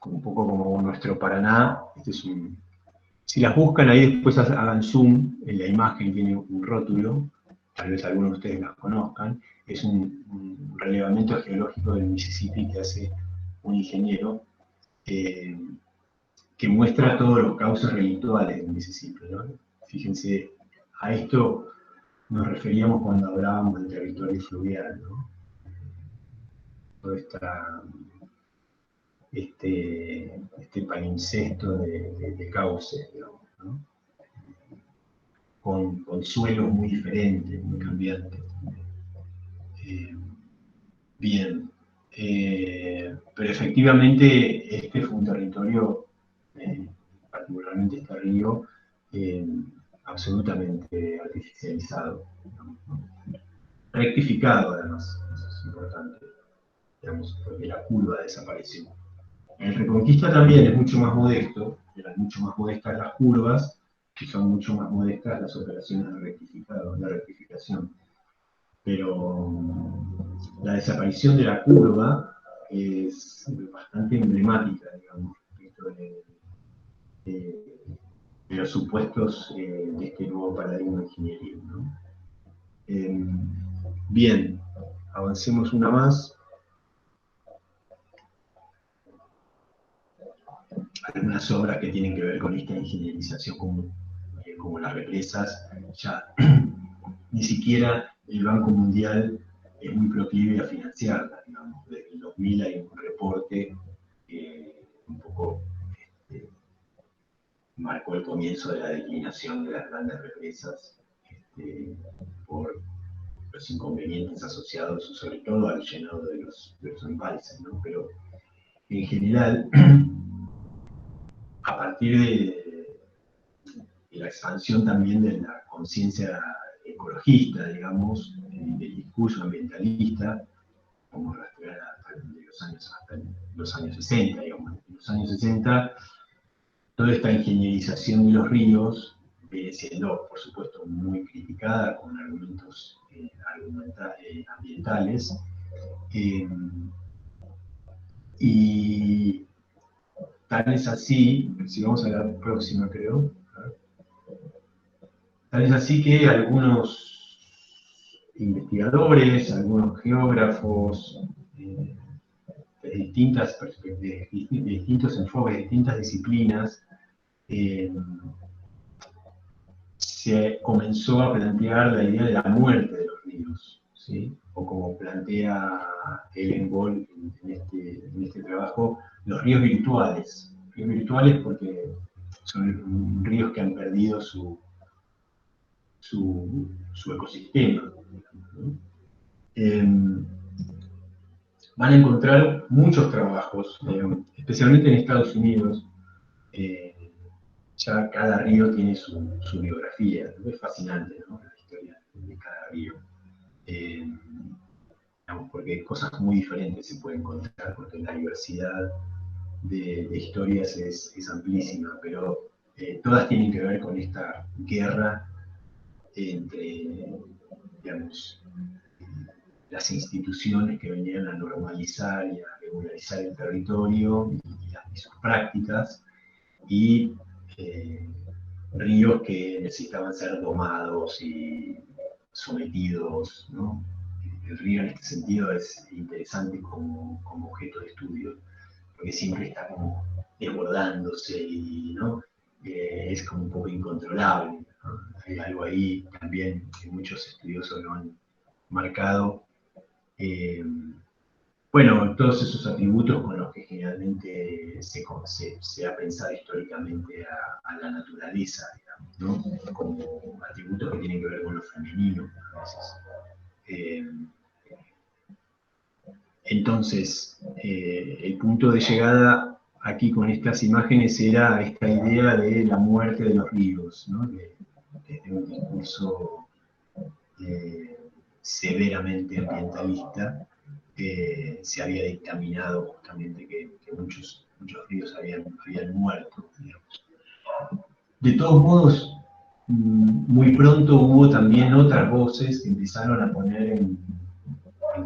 un poco como nuestro Paraná, si las buscan ahí después hagan zoom, en la imagen tiene un rótulo, tal vez algunos de ustedes las conozcan, es un relevamiento geológico del Mississippi que hace un ingeniero, que muestra todos los cauces relictuales del Mississippi, ¿no? Fíjense, a esto nos referíamos cuando hablábamos del territorio fluvial, ¿no? Todo este palincesto de cauces, digamos, ¿no? Con suelos muy diferentes, muy cambiantes. Bien, pero efectivamente este fue un territorio, particularmente este río, absolutamente artificializado, digamos, ¿no? Rectificado además, eso es importante, digamos, porque la curva desapareció. El Reconquista también es mucho más modesto, eran mucho más modestas las curvas, y son mucho más modestas las operaciones de rectificación. Pero la desaparición de la curva es bastante emblemática, digamos, de los supuestos de este nuevo paradigma ingenieril, ¿no? Bien, avancemos una más. Algunas obras que tienen que ver con esta ingenierización como las represas, ya ni siquiera el Banco Mundial es muy proclive a financiarlas, digamos. Desde el 2000 hay un reporte que un poco marcó el comienzo de la declinación de las grandes represas por los inconvenientes asociados sobre todo al llenado de los embalses, ¿no? Pero en general, a partir de la expansión también de la conciencia ecologista, digamos, del discurso ambientalista, como rastrear hasta los años 60, digamos. En los años 60, toda esta ingenierización de los ríos viene siendo, por supuesto, muy criticada con argumentos ambientales, y tal es así, si vamos a la próxima creo, tal es así que algunos investigadores, algunos geógrafos, de distintas perspectivas, de distintos enfoques, de distintas disciplinas, se comenzó a plantear la idea de la muerte de los ríos, ¿sí? O como plantea Ellen Gold en este trabajo, los ríos virtuales. Ríos virtuales porque son ríos que han perdido su ecosistema, ¿no? Van a encontrar muchos trabajos, especialmente en Estados Unidos. Ya cada río tiene su biografía, ¿no? Es fascinante, ¿no? La historia de cada río. Digamos, porque cosas muy diferentes se pueden encontrar, porque la diversidad de historias es amplísima, pero todas tienen que ver con esta guerra entre, digamos, las instituciones que venían a normalizar y a regularizar el territorio y sus prácticas, y ríos que necesitaban ser domados y sometidos, ¿no? El río en este sentido es interesante como objeto de estudio, porque siempre está como desbordándose y, ¿no? Es como un poco incontrolable, ¿no? Hay algo ahí también que muchos estudiosos lo han marcado. Bueno, todos esos atributos con los que generalmente se ha pensado históricamente a la naturaleza, digamos, ¿no? Como atributos que tienen que ver con lo femenino a veces. Entonces, el punto de llegada aquí con estas imágenes era esta idea de la muerte de los ríos, ¿no? Desde un discurso severamente ambientalista, se había dictaminado justamente que muchos ríos habían muerto, digamos. De todos modos, muy pronto hubo también otras voces que empezaron a poner en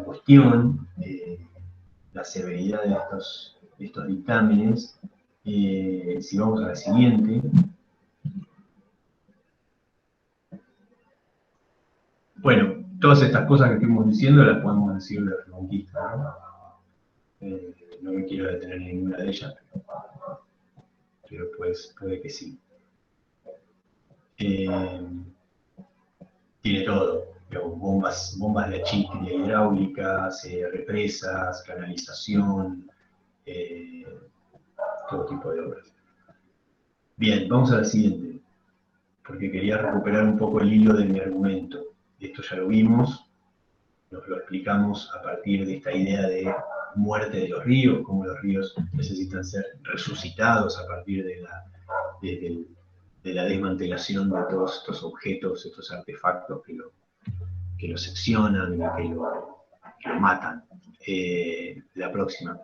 cuestión la severidad de estos dictámenes. Si vamos a la siguiente. Bueno, todas estas cosas que estuvimos diciendo las podemos decir de Reconquista, ¿no? No me quiero detener en ninguna de ellas, pero pues puede que sí. Tiene todo, bombas de achique hidráulicas, represas, canalización, todo tipo de obras. Bien, vamos a la siguiente, porque quería recuperar un poco el hilo de mi argumento. Esto ya lo vimos, nos lo explicamos a partir de esta idea de muerte de los ríos, cómo los ríos necesitan ser resucitados a partir de la desmantelación de todos estos objetos, estos artefactos que lo seccionan y que lo matan. La próxima.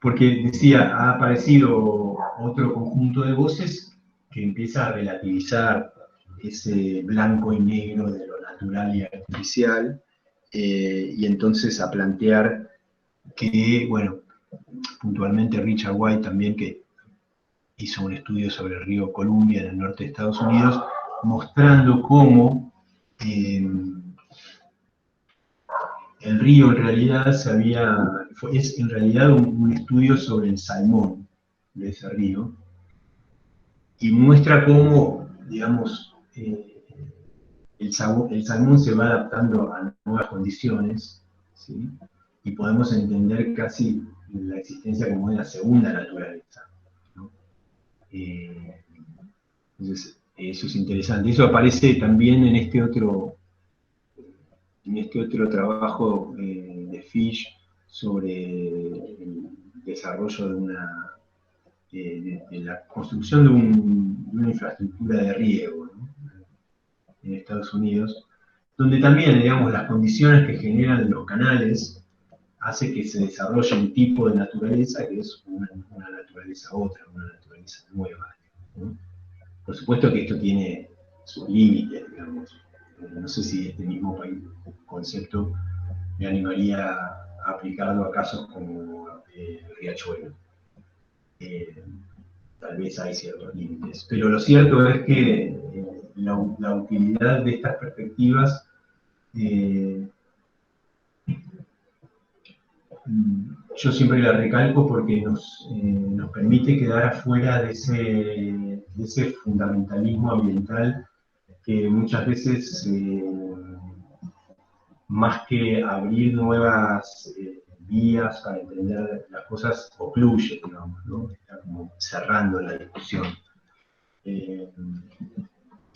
Porque decía, ha aparecido otro conjunto de voces que empieza a relativizar ese blanco y negro de lo natural y artificial, y entonces a plantear que, bueno, puntualmente Richard White también, que hizo un estudio sobre el río Columbia en el norte de Estados Unidos, mostrando cómo el río en realidad es en realidad un estudio sobre el salmón de ese río, y muestra cómo, digamos, el salmón se va adaptando a nuevas condiciones, ¿sí? Y podemos entender casi la existencia como de la segunda naturaleza, ¿no? Entonces, eso es interesante. Eso aparece también en este otro trabajo de Fish sobre el desarrollo de la construcción de una infraestructura de riego, ¿no? En Estados Unidos, donde también, digamos, las condiciones que generan los canales hace que se desarrolle un tipo de naturaleza que es una naturaleza otra, una naturaleza nueva, ¿no? Por supuesto que esto tiene sus límites, digamos. No sé si este mismo concepto me animaría a aplicarlo a casos como Riachuelo. Tal vez hay ciertos límites, pero lo cierto es que la utilidad de estas perspectivas yo siempre la recalco porque nos permite quedar afuera de ese fundamentalismo ambiental que muchas veces, más que abrir nuevas vías para entender las cosas, ocluye, digamos, ¿no? Está como cerrando la discusión.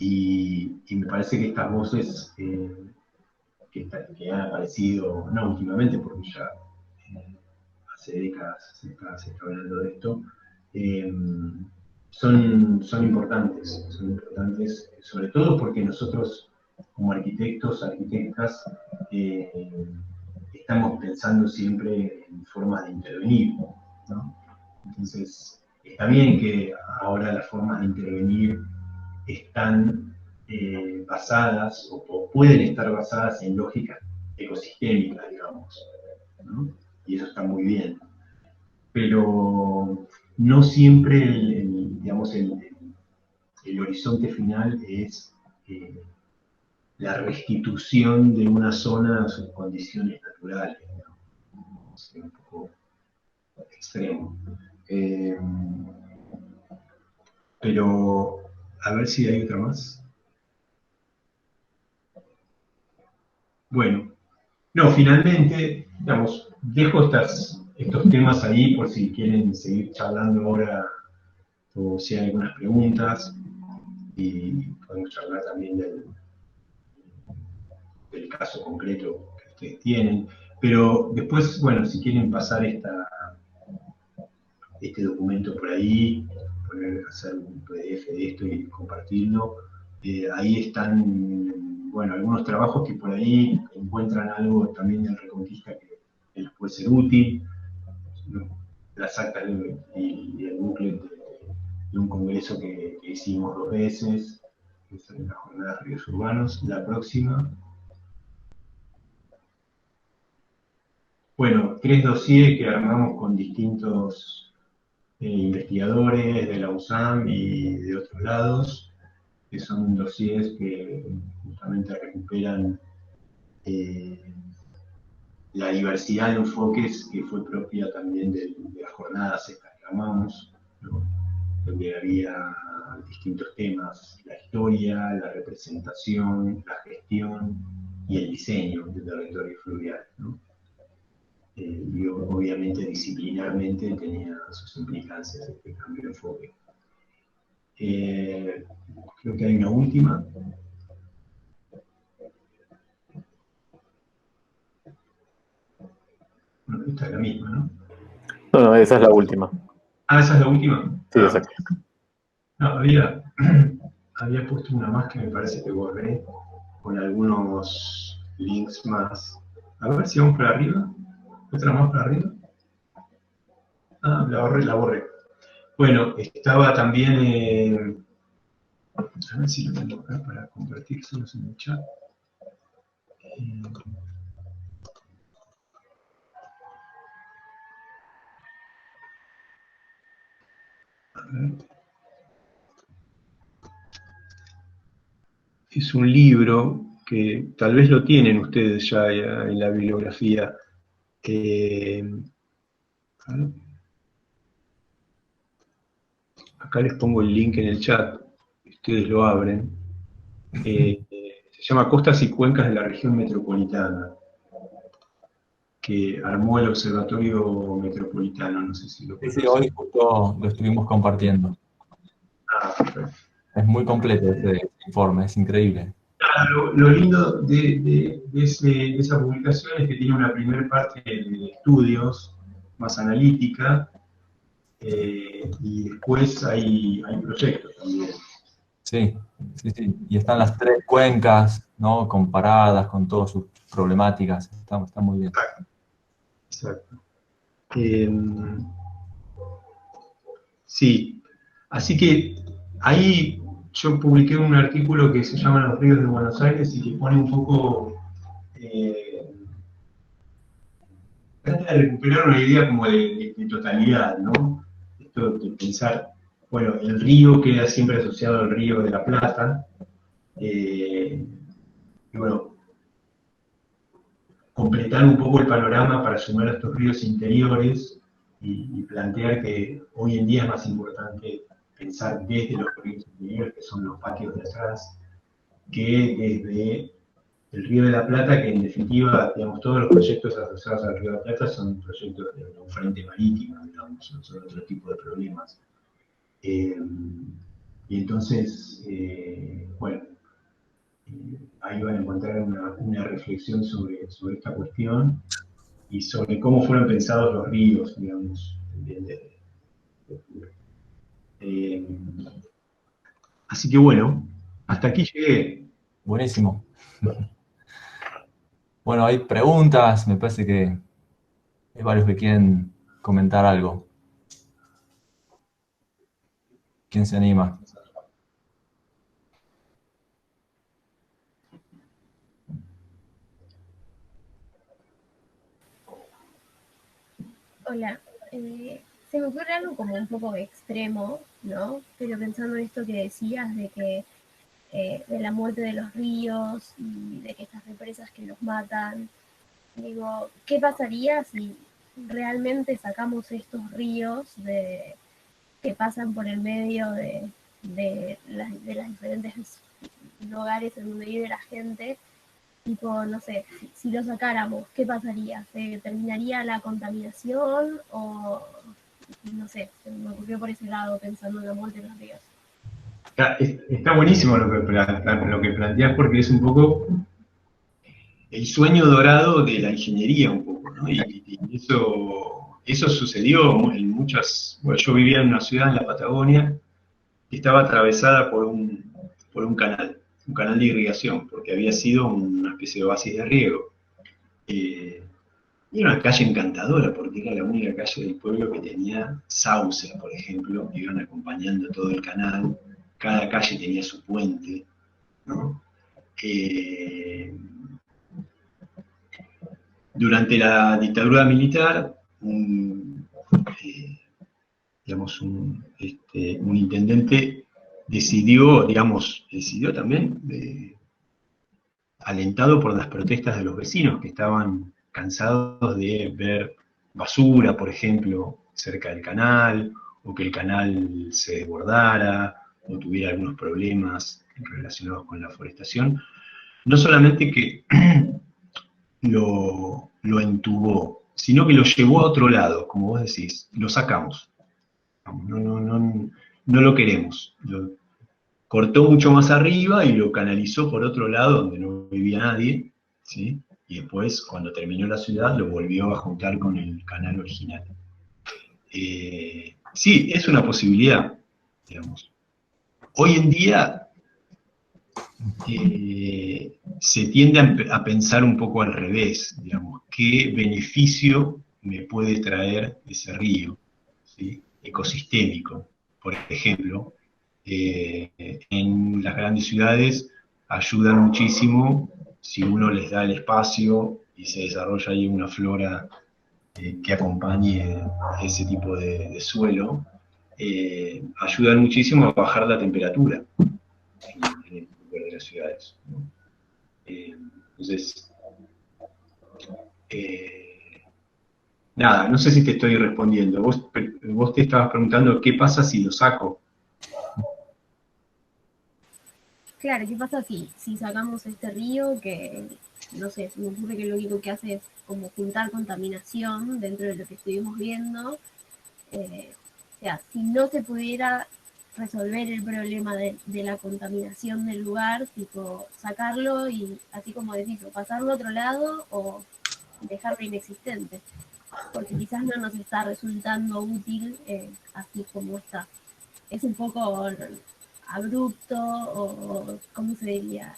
Y me parece que estas voces que han aparecido, no últimamente, porque ya hace décadas se está hablando de esto, son importantes, sobre todo porque nosotros, como arquitectos, arquitectas, estamos pensando siempre en formas de intervenir, ¿no? Entonces, está bien que ahora las formas de intervenir están basadas o pueden estar basadas en lógicas ecosistémicas, digamos, ¿no? Y eso está muy bien. Pero no siempre digamos, el horizonte final es la restitución de una zona a sus condiciones naturales, ¿no? Es un poco extremo. Pero a ver si hay otra más. Bueno, no, finalmente, digamos, dejo estos temas ahí por si quieren seguir charlando ahora o si hay algunas preguntas, y podemos charlar también del caso concreto que ustedes tienen. Pero después, bueno, si quieren pasar este documento por ahí, hacer un PDF de esto y compartirlo, ahí están, bueno, algunos trabajos que por ahí encuentran algo también en Reconquista que les puede ser útil, ¿no? Las actas y el booklet de un congreso que hicimos 2 veces, que es en la jornada de ríos urbanos. La próxima. Bueno, 3 dossiers que armamos con distintos investigadores de la USAM y de otros lados, que son dossiers que justamente recuperan la diversidad de enfoques que fue propia también de las jornadas estas que armamos, ¿no? Donde había distintos temas: la historia, la representación, la gestión y el diseño del territorio fluvial, ¿no? Y obviamente disciplinarmente tenía sus implicancias este cambio de enfoque. Creo que hay una última. Bueno, esta es la misma, ¿no? No, esa es la última. Ah, ¿esa es la última? Sí, exacto. No, había puesto una más que me parece que borré, con algunos links más. A ver si vamos para arriba. ¿Otra más para arriba? Ah, la borré. Bueno, estaba también... a ver si lo tengo acá para compartírselos en el chat. A ver. Es un libro que tal vez lo tienen ustedes ya en la bibliografía. Acá les pongo el link en el chat, ustedes lo abren. Se llama Costas y Cuencas de la Región Metropolitana, que armó el Observatorio Metropolitano, no sé si lo conocen. Sí, hoy justo lo estuvimos compartiendo. Ah, perfecto. Es muy completo ese informe, es increíble. Lo lindo de esa publicación es que tiene una primera parte de estudios, más analítica, y después hay proyectos también. Sí. Y están las 3 cuencas, ¿no? Comparadas con todas sus problemáticas. Está muy bien. Exacto. Sí, así que ahí yo publiqué un artículo que se llama Los ríos de Buenos Aires y que pone un poco, trata de recuperar una idea como de totalidad, ¿no? Esto de pensar, bueno, el río queda siempre asociado al Río de la Plata, y bueno, completar un poco el panorama para sumar a estos ríos interiores y plantear que hoy en día es más importante pensar desde los ríos interiores, que son los patios de atrás, que desde el Río de la Plata, que en definitiva, digamos, todos los proyectos asociados al Río de la Plata son proyectos de un frente marítimo, digamos, son otro tipo de problemas. Y entonces, bueno, ahí van a encontrar una reflexión sobre esta cuestión y sobre cómo fueron pensados los ríos, digamos. Así que bueno, hasta aquí llegué. Buenísimo. Bueno, hay preguntas, me parece que hay varios que quieren comentar algo. ¿Quién se anima? Hola, se me ocurre algo como un poco extremo, ¿no? Pero pensando en esto que decías de que de la muerte de los ríos y de que estas represas que los matan, digo, ¿qué pasaría si realmente sacamos estos ríos que pasan por el medio de las diferentes lugares en donde vive la gente? Tipo, no sé, si lo sacáramos, ¿qué pasaría? ¿Se terminaría la contaminación o no sé? Se me ocurrió por ese lado pensando en la muerte de los ríos. Está buenísimo lo que planteas porque es un poco el sueño dorado de la ingeniería un poco, ¿no? Y eso sucedió en muchas... Bueno, yo vivía en una ciudad en la Patagonia que estaba atravesada por un canal de irrigación, porque había sido una especie de oasis de riego. Y era una calle encantadora, porque era la única calle del pueblo que tenía sauces, por ejemplo, que iban acompañando todo el canal. Cada calle tenía su puente, ¿no? Durante la dictadura militar, digamos, un intendente decidió también, alentado por las protestas de los vecinos que estaban cansados de ver basura, por ejemplo, cerca del canal, o que el canal se desbordara, o tuviera algunos problemas relacionados con la forestación. No solamente que lo entubó, sino que lo llevó a otro lado, como vos decís, lo sacamos. No lo queremos. Lo cortó mucho más arriba y lo canalizó por otro lado donde no vivía nadie, ¿sí? Y después, cuando terminó la ciudad, lo volvió a juntar con el canal original. Sí, es una posibilidad, digamos. Hoy en día se tiende a pensar un poco al revés, digamos, ¿qué beneficio me puede traer ese río, ¿sí? Ecosistémico? Por ejemplo, en las grandes ciudades ayudan muchísimo si uno les da el espacio y se desarrolla ahí una flora que acompañe ese tipo de suelo, ayudan muchísimo a bajar la temperatura en el interior de las ciudades, ¿no? Entonces, nada, no sé si te estoy respondiendo. Vos te estabas preguntando qué pasa si lo saco. Claro, ¿qué pasa si sacamos este río que, no sé, se me ocurre que lo único que hace es como juntar contaminación dentro de lo que estuvimos viendo? O sea, si no se pudiera resolver el problema de la contaminación del lugar, tipo sacarlo y, así como decís, o pasarlo a otro lado o dejarlo inexistente, porque quizás no nos está resultando útil así como está. Es un poco abrupto o ¿cómo se diría?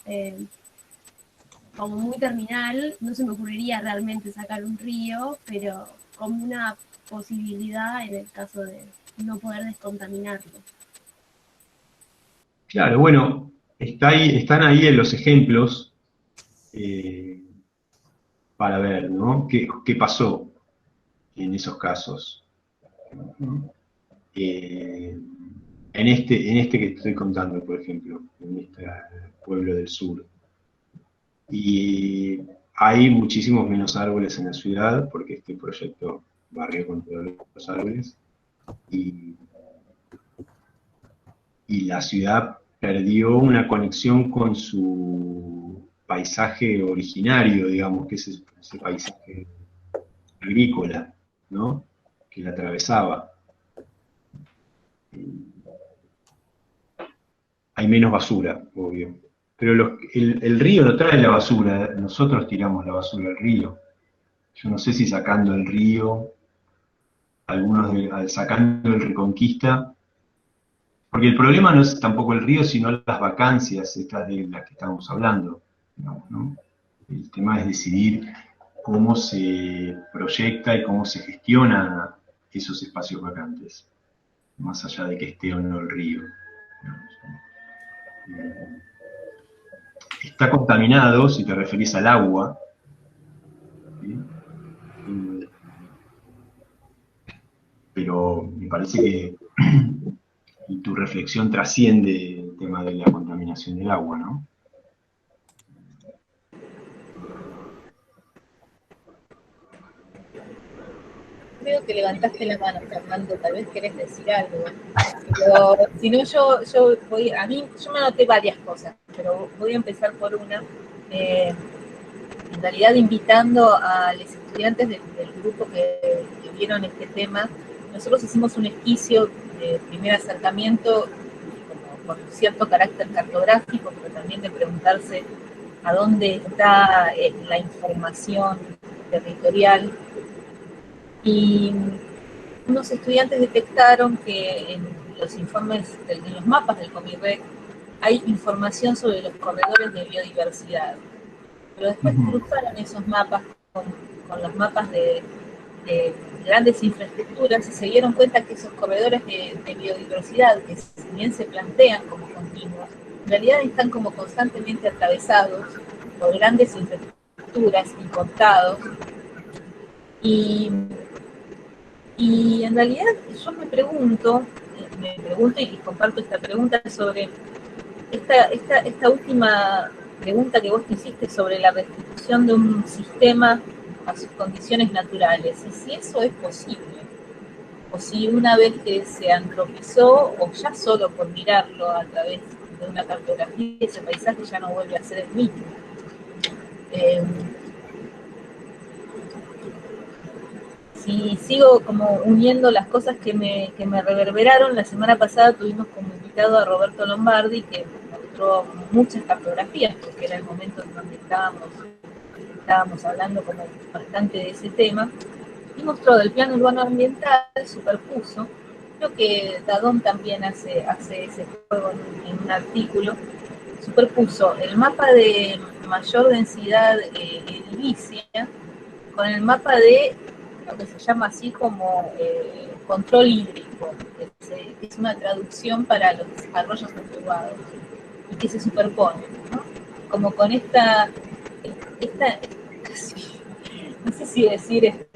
Como muy terminal, no se me ocurriría realmente sacar un río, pero como una posibilidad en el caso de no poder descontaminarlo. Claro, bueno, están ahí en los ejemplos para ver, ¿no? ¿Qué pasó en esos casos? En este que te estoy contando, por ejemplo, en este pueblo del sur. Y hay muchísimos menos árboles en la ciudad, porque este proyecto barrió con todos los árboles, y la ciudad perdió una conexión con su paisaje originario, digamos, que es ese paisaje agrícola, ¿no? Que la atravesaba. Hay menos basura, obvio. Pero el río no trae la basura, nosotros tiramos la basura al río. Yo no sé si sacando el río, sacando el Reconquista, porque el problema no es tampoco el río, sino las vacancias estas de las que estamos hablando, digamos, ¿no? El tema es decidir cómo se proyecta y cómo se gestiona esos espacios vacantes, más allá de que esté o no el río, digamos, ¿no? Está contaminado, si te referís al agua, ¿sí? pero me parece que tu reflexión trasciende el tema de la contaminación del agua, ¿no? Creo que levantaste la mano, Fernando, tal vez querés decir algo. Pero si no, yo me anoté varias cosas, pero voy a empezar por una. En realidad, invitando a los estudiantes del grupo que vieron este tema, nosotros hicimos un esquicio de primer acercamiento con cierto carácter cartográfico, pero también de preguntarse a dónde está la información territorial. Y unos estudiantes detectaron que en los informes, en los mapas del Comirrec, hay información sobre los corredores de biodiversidad. Pero después cruzaron esos mapas con los mapas de grandes infraestructuras y se dieron cuenta que esos corredores de biodiversidad, que si bien se plantean como continuos, en realidad están como constantemente atravesados por grandes infraestructuras y cortados. Y en realidad yo me pregunto y comparto esta pregunta sobre esta última pregunta que vos te hiciste sobre la restitución de un sistema a sus condiciones naturales, y si eso es posible, o si una vez que se antropizó, o ya solo por mirarlo a través de una cartografía, ese paisaje ya no vuelve a ser el mismo. Si sigo como uniendo las cosas que me reverberaron, la semana pasada tuvimos como invitado a Roberto Lombardi, que mostró muchas cartografías, porque era el momento en donde estábamos hablando como bastante de ese tema, y mostró del plan urbano ambiental, superpuso, creo que Dadón también hace ese juego en un artículo, superpuso el mapa de mayor densidad edilicia con el mapa de lo que se llama así como control hídrico, que es una traducción para los desarrollos perturbados y que se superponen, ¿no? Como con esta casi, no sé si decir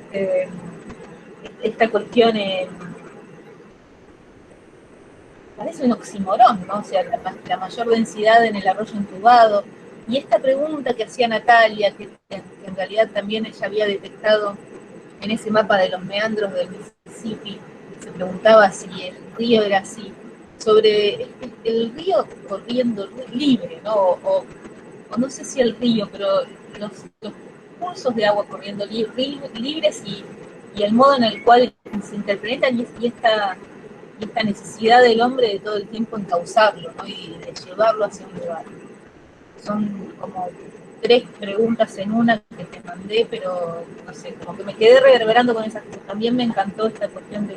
esta cuestión parece un oxímoron, ¿no? O sea, la mayor densidad en el arroyo entubado, y esta pregunta que hacía Natalia, que en realidad también ella había detectado en ese mapa de los meandros del Mississippi, se preguntaba si el río era así, sobre el río corriendo libre, ¿no? O no sé si el río, pero los cursos de agua corriendo libres y el modo en el cual se interpretan y esta necesidad del hombre de todo el tiempo encauzarlo, ¿no? Y de llevarlo hacia un lugar. Son como 3 preguntas en una que te mandé, pero no sé, como que me quedé reverberando con esas cosas. También me encantó esta cuestión de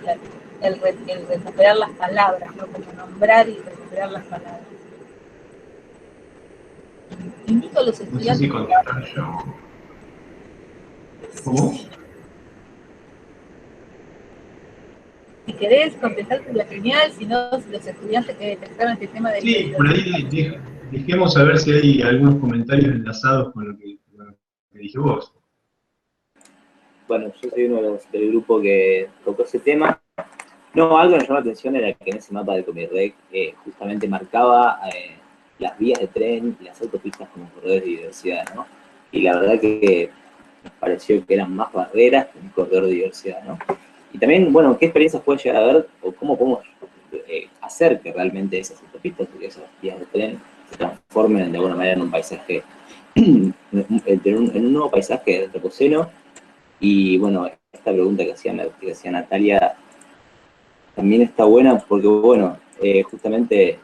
el recuperar las palabras, ¿no? Como nombrar y recuperar las palabras. Invito a los estudiantes. No sé si contestar yo. ¿Cómo? Si querés contestar la genial, si no, los estudiantes que detectaron este tema de... Sí, por ahí dejemos a ver si hay algunos comentarios enlazados con lo que dije vos. Bueno, yo soy uno del grupo que tocó ese tema. No, algo que me llamó la atención era que en ese mapa de Comirrec justamente marcaba las vías de tren y las autopistas como corredores de diversidad, ¿no? Y la verdad que me pareció que eran más barreras que un corredor de diversidad, ¿no? Y también, bueno, ¿qué experiencias puede llegar a haber o cómo podemos hacer que realmente esas autopistas y esas vías de tren se transformen de alguna manera en un paisaje, en un nuevo paisaje antropoceno? Y bueno, esta pregunta que hacía Natalia también está buena porque, bueno, justamente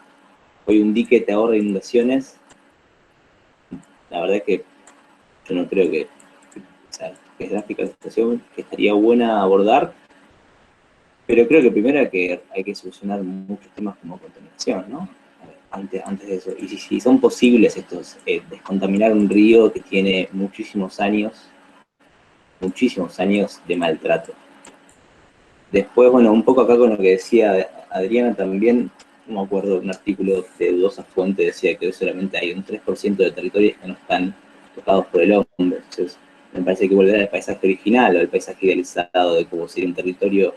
hoy un dique te ahorra inundaciones. La verdad es que yo no creo que es drástica la situación, que estaría buena abordar, pero creo que primero hay que solucionar muchos temas como contaminación, ¿no? Antes de eso. Y si son posibles estos, descontaminar un río que tiene muchísimos años de maltrato. Después, bueno, un poco acá con lo que decía Adriana también, no me acuerdo, un artículo de dudosa fuente decía que hoy solamente hay un 3% de territorios que no están tocados por el hombre. Entonces, me parece que volver al paisaje original o al paisaje idealizado de cómo sería un territorio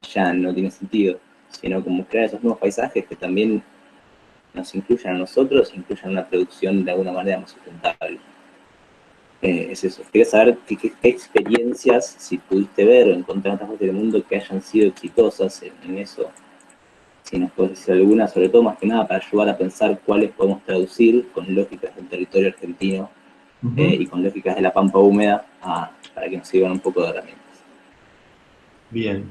ya no tiene sentido, sino como crear esos nuevos paisajes que también nos incluyan a nosotros, incluyan una producción de alguna manera más sustentable. Es eso. Quería saber qué experiencias, si pudiste ver o encontrar en otras partes del mundo que hayan sido exitosas en eso. Si nos puedes decir alguna, sobre todo más que nada para ayudar a pensar cuáles podemos traducir con lógicas del territorio argentino y con lógicas de la pampa húmeda para que nos sirvan un poco de herramientas. Bien.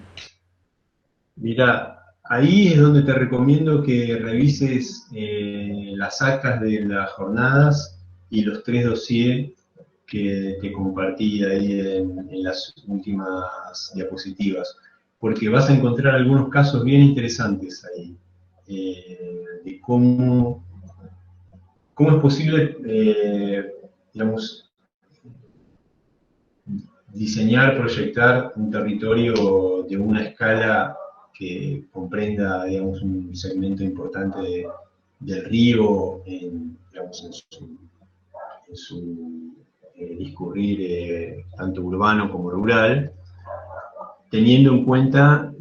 Mira, ahí es donde te recomiendo que revises las actas de las jornadas y los 3 dossiers que te compartí ahí en las últimas diapositivas, porque vas a encontrar algunos casos bien interesantes ahí, de cómo es posible, digamos, diseñar, proyectar un territorio de una escala que comprenda, digamos, un segmento importante del río digamos, en su discurrir tanto urbano como rural, teniendo en cuenta,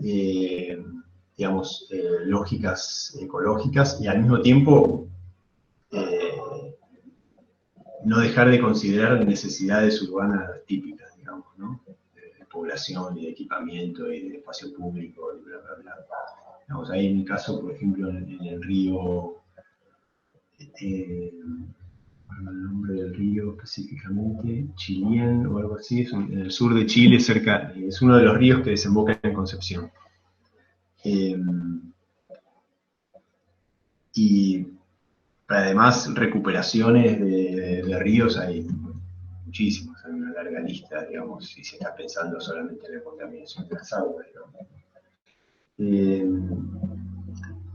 digamos, lógicas ecológicas y al mismo tiempo no dejar de considerar necesidades urbanas típicas, digamos, ¿no? De población y de equipamiento y de espacio público y bla, bla, bla. Digamos, hay un caso, por ejemplo, en el río, el nombre del río específicamente, Chillán o algo así, en el sur de Chile, cerca, es uno de los ríos que desemboca en Concepción. Y además, recuperaciones de ríos hay muchísimas, hay una larga lista, digamos, si se está pensando solamente en la contaminación de las aguas, digamos.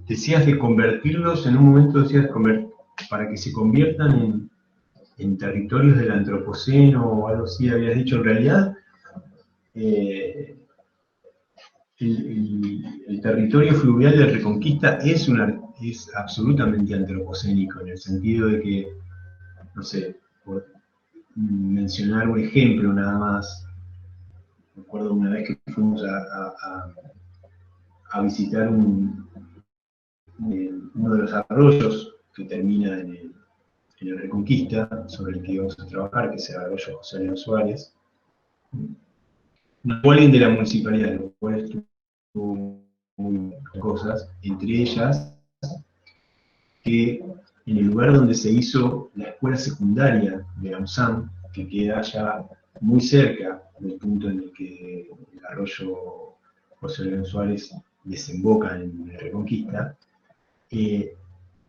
Decías de convertirlos, en un momento decías para que se conviertan en territorios del antropoceno o algo así, habías dicho. En realidad, el territorio fluvial de Reconquista es absolutamente antropocénico, en el sentido de que, no sé, por mencionar un ejemplo nada más, recuerdo una vez que fuimos a visitar uno de los arroyos que termina en el Reconquista, sobre el que íbamos a trabajar, que es el arroyo José León Suárez. No alguien de la municipalidad, lo cual estuvo muy cosas, entre ellas que en el lugar donde se hizo la escuela secundaria de la USAM, que queda ya muy cerca del punto en el que el arroyo José León Suárez desemboca en la Reconquista,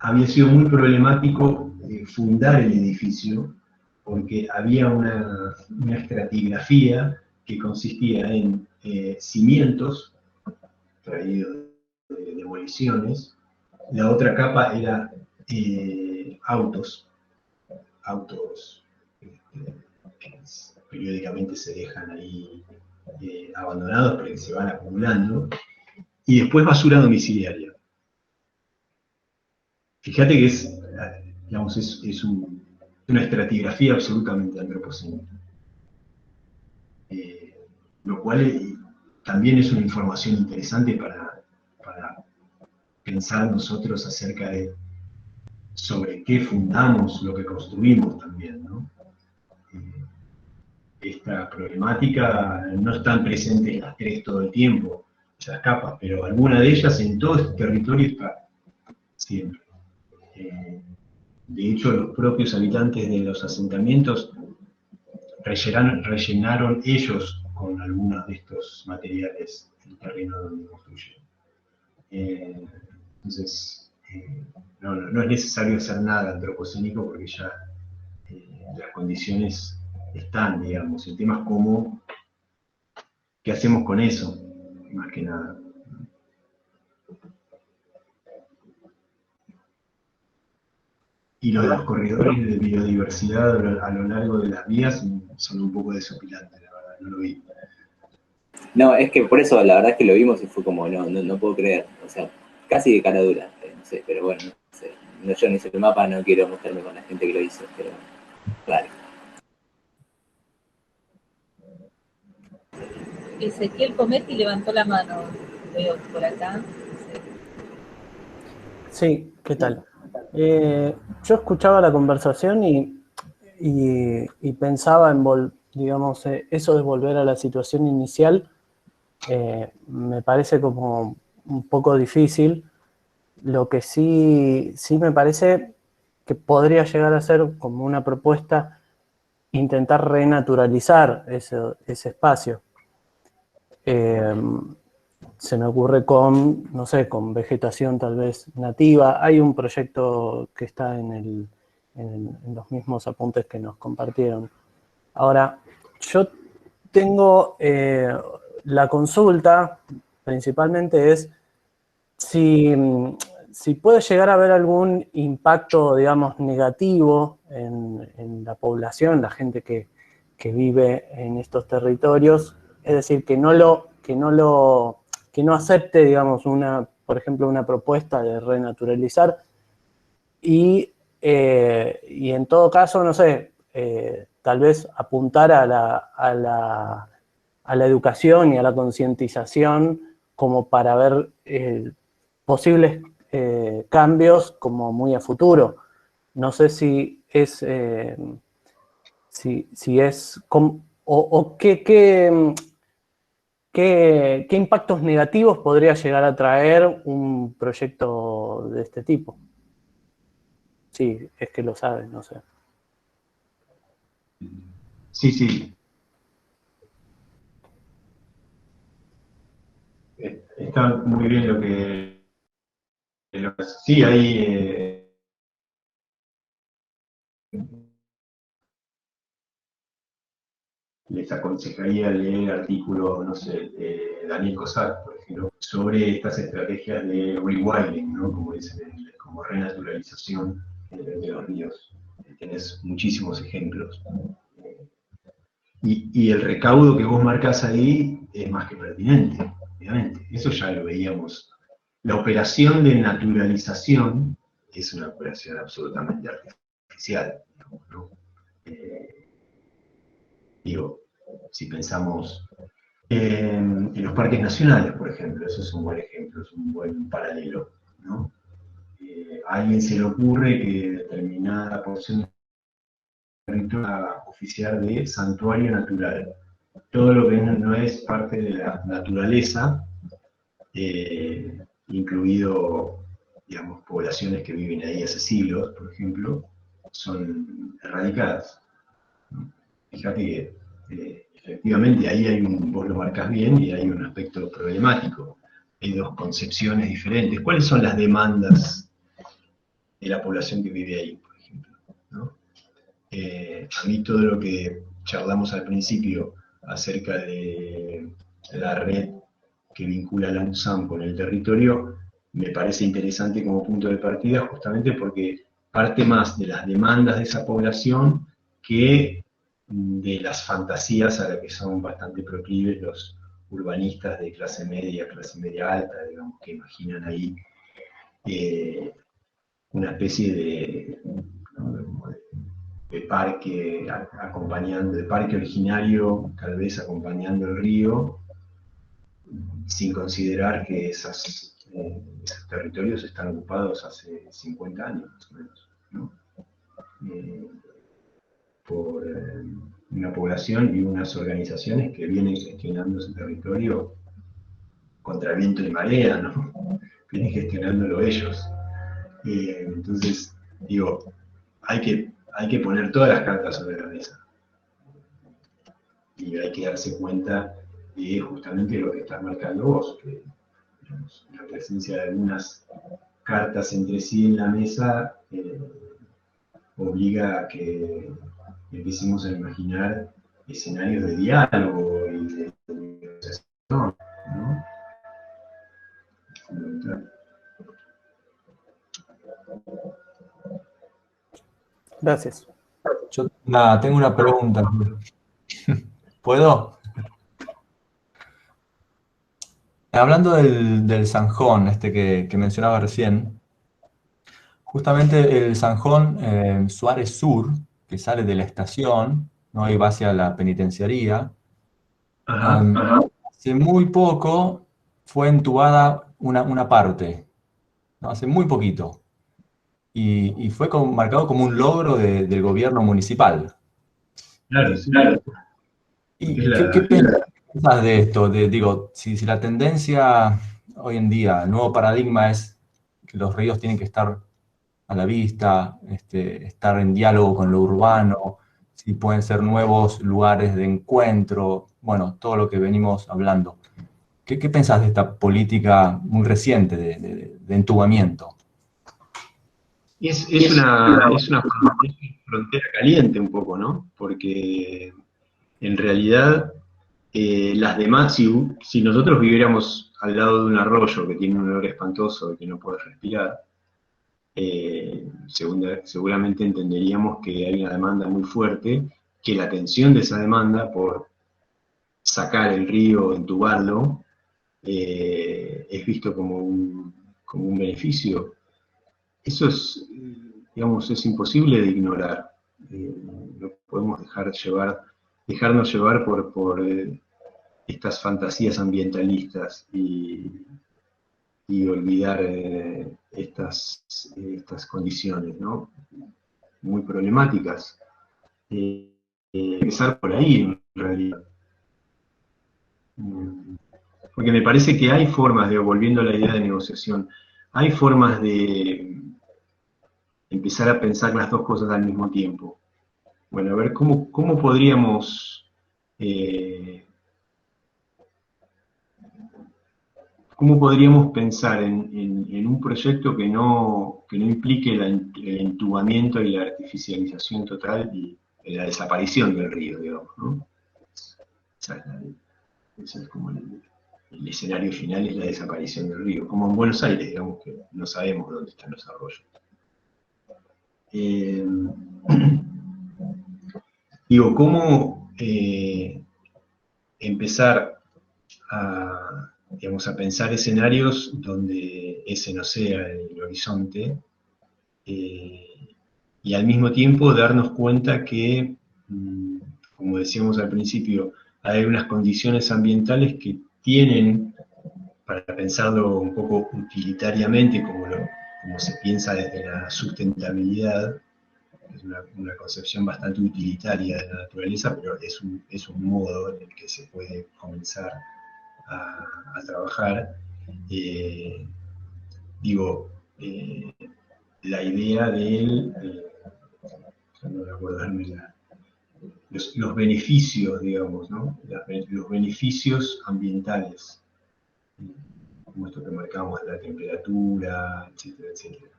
había sido muy problemático fundar el edificio, porque había una estratigrafía que consistía en cimientos traídos de demoliciones. La otra capa era autos que periódicamente se dejan ahí abandonados, pero que se van acumulando, y después basura domiciliaria. Fíjate que digamos, es una estratigrafía absolutamente antropocéntrica, lo cual también es una información interesante para pensar nosotros acerca de sobre qué fundamos lo que construimos también, ¿no? Esta problemática no están presentes las 3 todo el tiempo, esas capas, pero alguna de ellas en todo este territorio está siempre. De hecho, los propios habitantes de los asentamientos rellenaron ellos con algunos de estos materiales el terreno donde construyeron. Entonces, no es necesario hacer nada antropocénico porque ya las condiciones están, digamos. El tema es cómo, qué hacemos con eso, más que nada. Y lo de los corredores de biodiversidad a lo largo de las vías son un poco desopilantes, la verdad, no lo vi. No, es que por eso la verdad es que lo vimos y fue como, no puedo creer, o sea, casi de cara dura, no sé, pero bueno, no sé. No, yo no hice el mapa, no quiero mostrarme con la gente que lo hizo, pero claro. Ezequiel Cometti levantó la mano. veo por acá. Sí, ¿qué tal? Yo escuchaba la conversación y pensaba en, digamos, eso de volver a la situación inicial, me parece como un poco difícil. Lo que sí me parece que podría llegar a ser como una propuesta intentar renaturalizar ese espacio. Se me ocurre con, no sé, con vegetación tal vez nativa. Hay un proyecto que está en los mismos apuntes que nos compartieron. Ahora, yo tengo la consulta, principalmente es si puede llegar a haber algún impacto, digamos, negativo en la población, la gente que vive en estos territorios, es decir, que no acepte, digamos, por ejemplo, una propuesta de renaturalizar y en todo caso, no sé, tal vez apuntar a la educación y a la concientización como para ver posibles cambios como muy a futuro. No sé si es, o qué impactos negativos podría llegar a traer un proyecto de este tipo. Sí, es que lo saben, no sé. Sí, sí. Está muy bien lo que sí, hay les aconsejaría leer artículos, no sé, de Daniel Cossack, por ejemplo, sobre estas estrategias de rewilding, ¿no? Como dicen en inglés, como renaturalización de los ríos. Tenés muchísimos ejemplos. Y el recaudo que vos marcás ahí es más que pertinente, obviamente. Eso ya lo veíamos. La operación de naturalización es una operación absolutamente artificial, ¿no? Digo, si pensamos en los parques nacionales, por ejemplo, eso es un buen ejemplo, es un buen paralelo, ¿no? A alguien se le ocurre que determinada porción del territorio va a oficiar de santuario natural. Todo lo que no es parte de la naturaleza, incluido, digamos, poblaciones que viven ahí hace siglos, por ejemplo, son erradicadas. Fíjate que efectivamente ahí vos lo marcas bien y hay un aspecto problemático. Hay dos concepciones diferentes. ¿Cuáles son las demandas de la población que vive ahí, por ejemplo? ¿No? A mí todo lo que charlamos al principio acerca de la red que vincula la UNSAM con el territorio, me parece interesante como punto de partida justamente porque parte más de las demandas de esa población que de las fantasías a las que son bastante proclives los urbanistas de clase media alta, digamos, que imaginan ahí una especie de parque acompañando, de parque originario, tal vez acompañando el río, sin considerar que esos territorios están ocupados hace 50 años, más o menos, ¿no? Por una población y unas organizaciones que vienen gestionando ese territorio contra viento y marea, ¿no? Vienen gestionándolo ellos. Entonces, digo, hay que poner todas las cartas sobre la mesa. Y hay que darse cuenta de justamente lo que estás marcando vos, que digamos, la presencia de algunas cartas entre sí en la mesa obliga a que empecemos a imaginar escenarios de diálogo y de negociación, ¿no? Fundamental. Gracias. Yo tengo una pregunta. ¿Puedo? Hablando del zanjón, que mencionaba recién, justamente el zanjón Suárez Sur, que sale de la estación, ¿no? Y va hacia la penitenciaría, Ajá. hace muy poco fue entubada una parte, ¿no? Hace muy poquito. Y fue marcado como un logro del gobierno municipal. Claro, sí. ¿Y qué piensas de esto? Digo, si la tendencia hoy en día, el nuevo paradigma es que los ríos tienen que estar a la vista, estar en diálogo con lo urbano, si pueden ser nuevos lugares de encuentro, bueno, todo lo que venimos hablando. ¿Qué pensás de esta política muy reciente de entubamiento? Es una frontera caliente un poco, ¿no? Porque en realidad las demás, si nosotros viviéramos al lado de un arroyo que tiene un olor espantoso y que no puedes respirar, seguramente entenderíamos que hay una demanda muy fuerte, que la atención de esa demanda por sacar el río, entubarlo, es visto como un beneficio. Eso es, digamos, es imposible de ignorar. No podemos dejarnos llevar por estas fantasías ambientalistas y olvidar estas condiciones, ¿no? Muy problemáticas. Empezar por ahí, en realidad. Porque me parece que hay formas volviendo a la idea de negociación, hay formas de empezar a pensar las dos cosas al mismo tiempo. Bueno, a ver, ¿cómo podríamos pensar en un proyecto que no implique el entubamiento y la artificialización total y la desaparición del río, digamos, ¿no? Ese es como el escenario final, es la desaparición del río, como en Buenos Aires, digamos, que no sabemos dónde están los arroyos. Digo, ¿cómo empezar a pensar escenarios donde ese no sea el horizonte y al mismo tiempo darnos cuenta que, como decíamos al principio, hay unas condiciones ambientales que tienen, para pensarlo un poco utilitariamente, como se piensa desde la sustentabilidad, es una concepción bastante utilitaria de la naturaleza, pero es un modo en el que se puede comenzar a trabajar. La idea no recuerdo los beneficios, digamos, ¿no? Los beneficios ambientales, como esto que marcamos de la temperatura, etcétera, etcétera.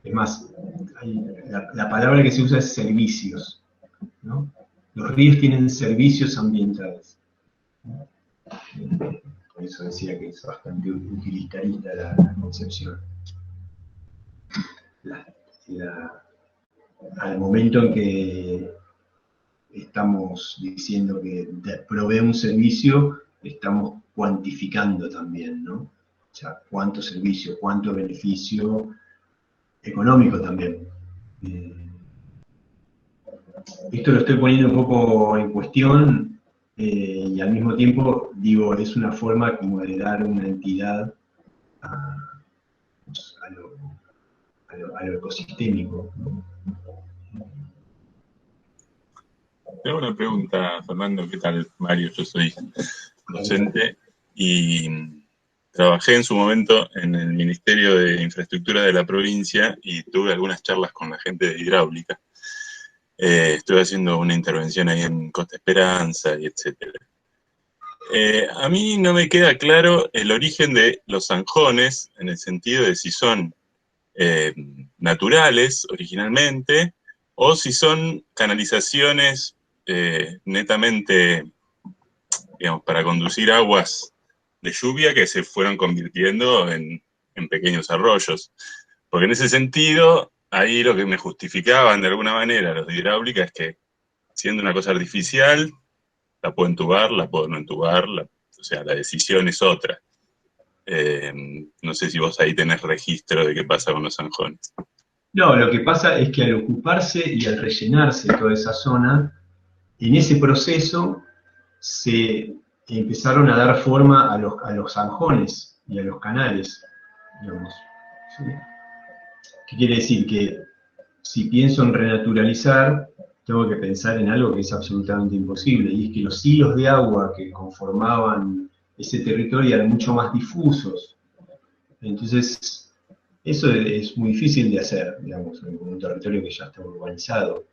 Es más, la palabra que se usa es servicios, ¿no? Los ríos tienen servicios ambientales. Por eso decía que es bastante utilitarista la concepción. Al momento en que estamos diciendo que provee un servicio, estamos cuantificando también, ¿no? O sea, cuánto servicio, cuánto beneficio económico también. Esto lo estoy poniendo un poco en cuestión y al mismo tiempo, digo, es una forma como de dar una entidad a lo ecosistémico, ¿no? Tengo una pregunta, Fernando. ¿Qué tal, Mario? Yo soy docente y trabajé en su momento en el Ministerio de Infraestructura de la provincia y tuve algunas charlas con la gente de hidráulica. Estuve haciendo una intervención ahí en Costa Esperanza y etcétera. A mí no me queda claro el origen de los zanjones, en el sentido de si son naturales originalmente o si son canalizaciones netamente, digamos, para conducir aguas de lluvia que se fueron convirtiendo en pequeños arroyos. Porque en ese sentido, ahí lo que me justificaban de alguna manera los de hidráulica es que, siendo una cosa artificial, la puedo entubar, la puedo no entubar, o sea, la decisión es otra. No sé si vos ahí tenés registro de qué pasa con los zanjones. No, lo que pasa es que al ocuparse y al rellenarse toda esa zona, en ese proceso se empezaron a dar forma a los zanjones y a los canales, digamos. ¿Sí? ¿Qué quiere decir? Que si pienso en renaturalizar, tengo que pensar en algo que es absolutamente imposible, y es que los hilos de agua que conformaban ese territorio eran mucho más difusos. Entonces, eso es muy difícil de hacer, digamos, en un territorio que ya está urbanizado.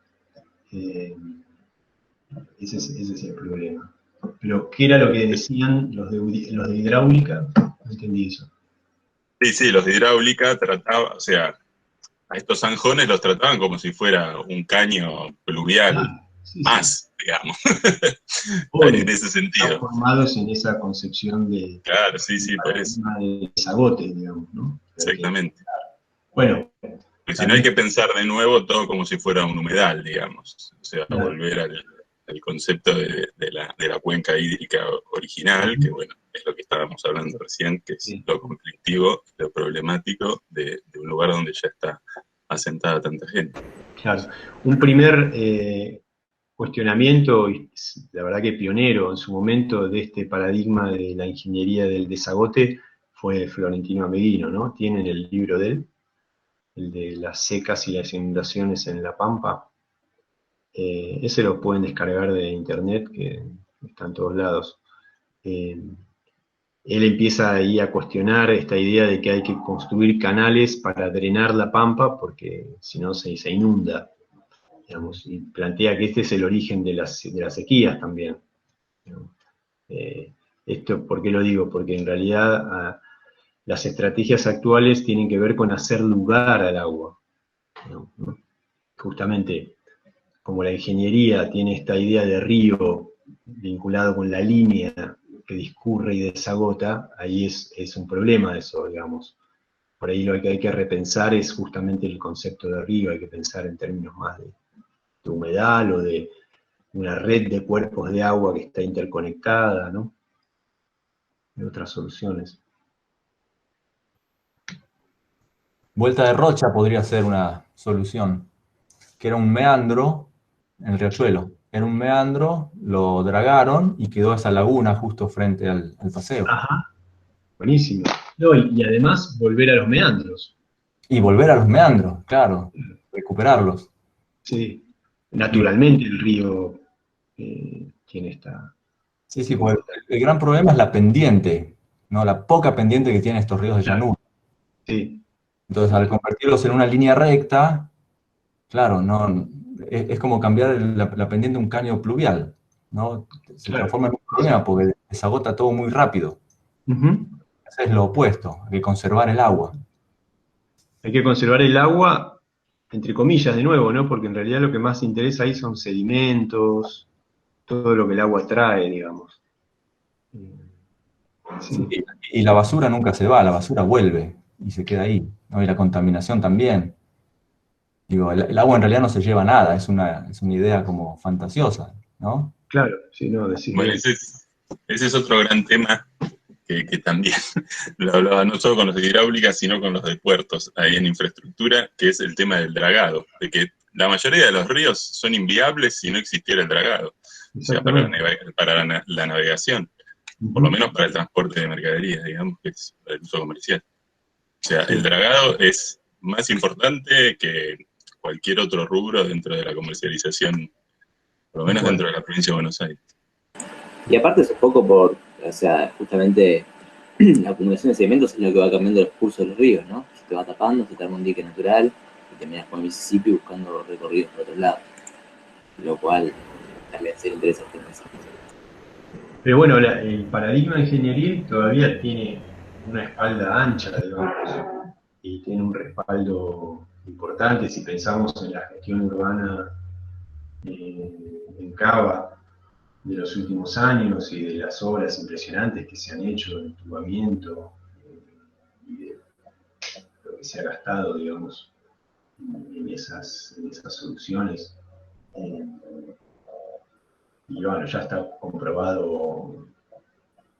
Ese es el problema. Pero, ¿qué era lo que decían los de hidráulica? No entendí eso. Sí, los de hidráulica trataban, o sea, a estos zanjones los trataban como si fuera un caño pluvial más, digamos, en ese sentido. Están formados en esa concepción de... Claro, sí, por eso. De desagote, digamos, ¿no? Exactamente. Bueno. Porque si no hay que pensar de nuevo todo como si fuera un humedal, digamos. O sea, claro, volver al concepto de la cuenca hídrica original, que bueno, es lo que estábamos hablando recién, que es lo conflictivo, lo problemático de un lugar donde ya está asentada tanta gente. Claro. Un primer cuestionamiento, y la verdad que pionero en su momento, de este paradigma de la ingeniería del desagote fue Florentino Ameghino, ¿no? Tienen el libro de él, el de las secas y las inundaciones en La Pampa. Ese lo pueden descargar de internet, que está en todos lados. Él empieza ahí a cuestionar esta idea de que hay que construir canales para drenar la Pampa, porque si no se inunda, digamos, y plantea que este es el origen de las sequías también. Esto, ¿por qué lo digo? Porque en realidad las estrategias actuales tienen que ver con hacer lugar al agua, ¿no? Justamente, como la ingeniería tiene esta idea de río vinculado con la línea que discurre y desagota, ahí es un problema eso, digamos. Por ahí lo que hay que repensar es justamente el concepto de río, hay que pensar en términos más de humedal o de una red de cuerpos de agua que está interconectada, ¿no? Y otras soluciones. Vuelta de Rocha podría ser una solución, que era un meandro en el riachuelo. Era un meandro, lo dragaron y quedó esa laguna justo frente al paseo. Ajá, buenísimo. No, y además volver a los meandros. Y volver a los meandros, claro, recuperarlos. Sí, naturalmente el río tiene esta... Sí, porque el gran problema es la pendiente, ¿no? La poca pendiente que tienen estos ríos de llanura. Sí. Entonces, al convertirlos en una línea recta, claro, no, es como cambiar la pendiente de un caño pluvial, ¿no? Se transforma en un problema porque desagota todo muy rápido. Eso es lo opuesto, hay que conservar el agua. Hay que conservar el agua, entre comillas, de nuevo, ¿no? Porque en realidad lo que más interesa ahí son sedimentos, todo lo que el agua trae, digamos. Sí, y la basura nunca se va, la basura vuelve y se queda ahí, ¿no? Y la contaminación también. Digo, el agua en realidad no se lleva nada, es una idea como fantasiosa, ¿no? Claro, sí, no, decir. Bueno, ese es otro gran tema que también lo hablaba no solo con los de hidráulica, sino con los de puertos, ahí en infraestructura, que es el tema del dragado, de que la mayoría de los ríos son inviables si no existiera el dragado, o sea, para la navegación, por lo menos para el transporte de mercaderías, digamos, que es para el uso comercial. O sea, el dragado es más importante que cualquier otro rubro dentro de la comercialización, por lo menos dentro de la provincia de Buenos Aires. Y aparte es un poco por, o sea, justamente la acumulación de sedimentos es lo que va cambiando los cursos de los ríos, ¿no? Se te va tapando, se te arma un dique natural y terminas con el Mississippi buscando recorridos por otro lado. Lo cual también sería interesante. Pero bueno, el paradigma ingenieril todavía tiene una espalda ancha, digamos, y tiene un respaldo importante si pensamos en la gestión urbana en Cava de los últimos años y de las obras impresionantes que se han hecho de entubamiento y de lo que se ha gastado, digamos, en esas soluciones. Y bueno, ya está comprobado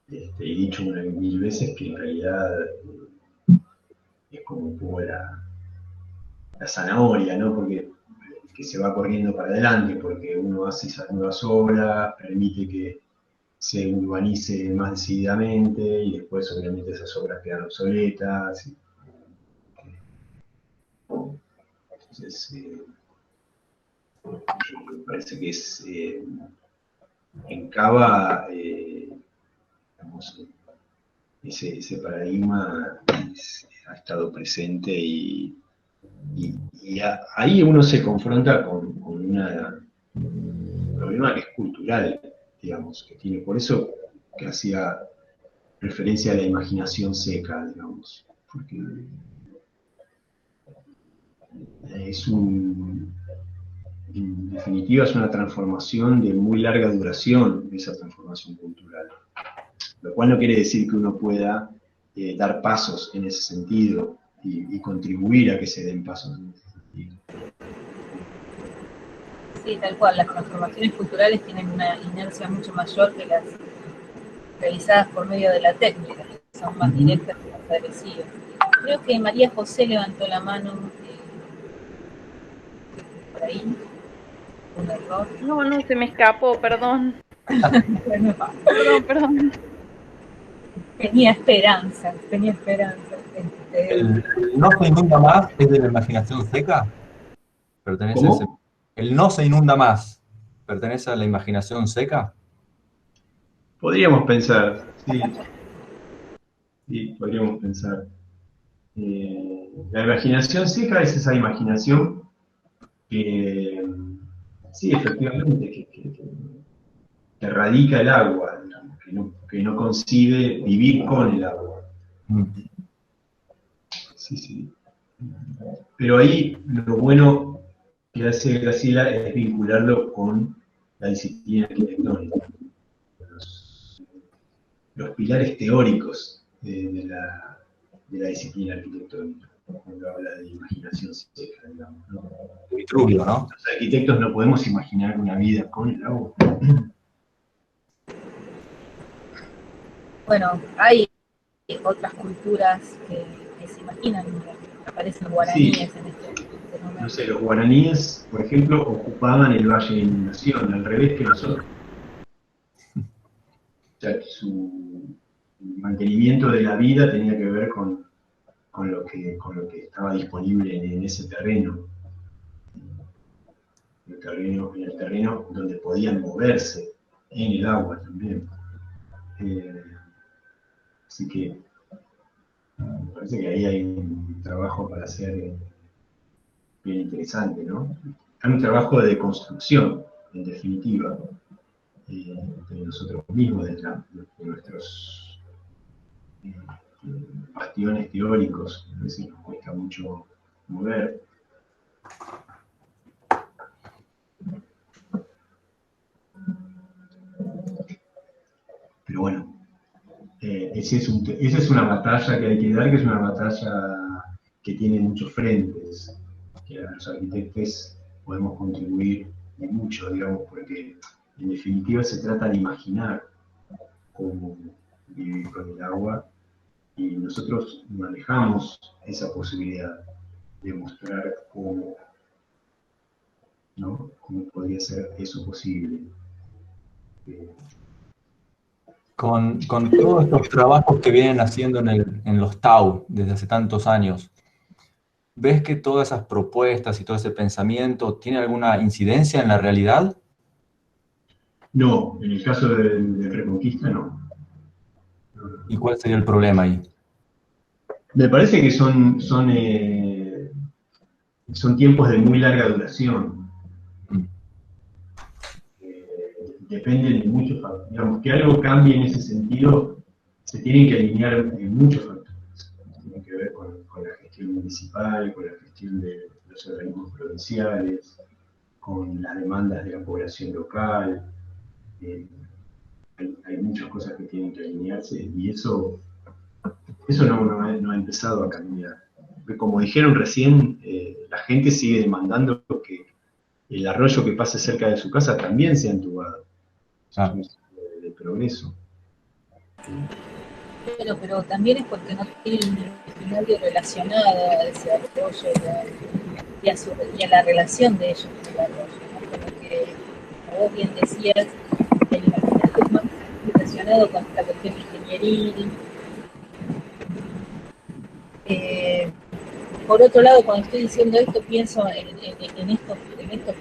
y dicho 1000 veces que en realidad es como un poco la zanahoria, ¿no? Porque que se va corriendo para adelante, porque uno hace esas nuevas obras, permite que se urbanice más decididamente y después obviamente esas obras quedan obsoletas. Entonces, me parece que es en Cava, digamos, ese paradigma ha estado presente y ahí uno se confronta con un problema que es cultural, digamos, que tiene, por eso que hacía referencia a la imaginación seca, digamos, porque en definitiva es una transformación de muy larga duración, esa transformación cultural, lo cual no quiere decir que uno pueda dar pasos en ese sentido y contribuir a que se den pasos en ese sentido. Sí, tal cual, las transformaciones culturales tienen una inercia mucho mayor que las realizadas por medio de la técnica, que son más directas y más agresivas. Creo que María José levantó la mano por ahí, un error. No, se me escapó, perdón. Perdón. El Tenía esperanza. no se inunda más es de la imaginación seca. ¿Pertenece a ese? El no se inunda más, ¿pertenece a la imaginación seca? Podríamos pensar, sí. Sí, podríamos pensar. La imaginación seca es esa imaginación que, sí, efectivamente, que radica el agua, digamos, que no concibe vivir con el agua. Sí. Pero ahí lo bueno que hace Graciela es vincularlo con la disciplina arquitectónica. Los pilares teóricos de la disciplina arquitectónica, cuando habla de imaginación seca, digamos, ¿no? Vitruvio, ¿no? Los arquitectos no podemos imaginar una vida con el agua. Bueno, hay otras culturas que se imaginan, aparecen guaraníes Sí. en este momento. No sé, los guaraníes, por ejemplo, ocupaban el valle de inundación, al revés que nosotros. O sea, su mantenimiento de la vida tenía que ver con lo que estaba disponible en ese terreno. En el terreno donde podían moverse, en el agua también. Así que me parece que ahí hay un trabajo para hacer bien interesante, ¿no? Hay un trabajo de construcción, en definitiva, de nosotros mismos, de nuestros bastiones teóricos, a veces nos cuesta mucho mover. Pero bueno, esa es una batalla que hay que dar, que es una batalla que tiene muchos frentes, que los arquitectos podemos contribuir y mucho, digamos, porque en definitiva se trata de imaginar cómo vivir con el agua y nosotros manejamos esa posibilidad de mostrar cómo, ¿no? Cómo podría ser eso posible. Con todos estos trabajos que vienen haciendo en los TAU desde hace tantos años, ¿ves que todas esas propuestas y todo ese pensamiento tiene alguna incidencia en la realidad? No, en el caso de Reconquista no. ¿Y cuál sería el problema ahí? Me parece que son tiempos de muy larga duración. Dependen de muchos factores. Digamos, que algo cambie en ese sentido, se tienen que alinear muchos factores. Tienen que ver con la gestión municipal, con la gestión de los organismos provinciales, con las demandas de la población local. Hay muchas cosas que tienen que alinearse y eso no ha empezado a cambiar. Como dijeron recién, la gente sigue demandando que el arroyo que pase cerca de su casa también sea entubado. Ah. Es un signo de progreso. Pero también es porque no tiene un imaginario relacionado a ese arroyo y a la relación de ellos con el arroyo, ¿no? Como que, como vos bien decías, el imaginario es más relacionado con esta cuestión ingenieril. Por otro lado, cuando estoy diciendo esto, pienso en estos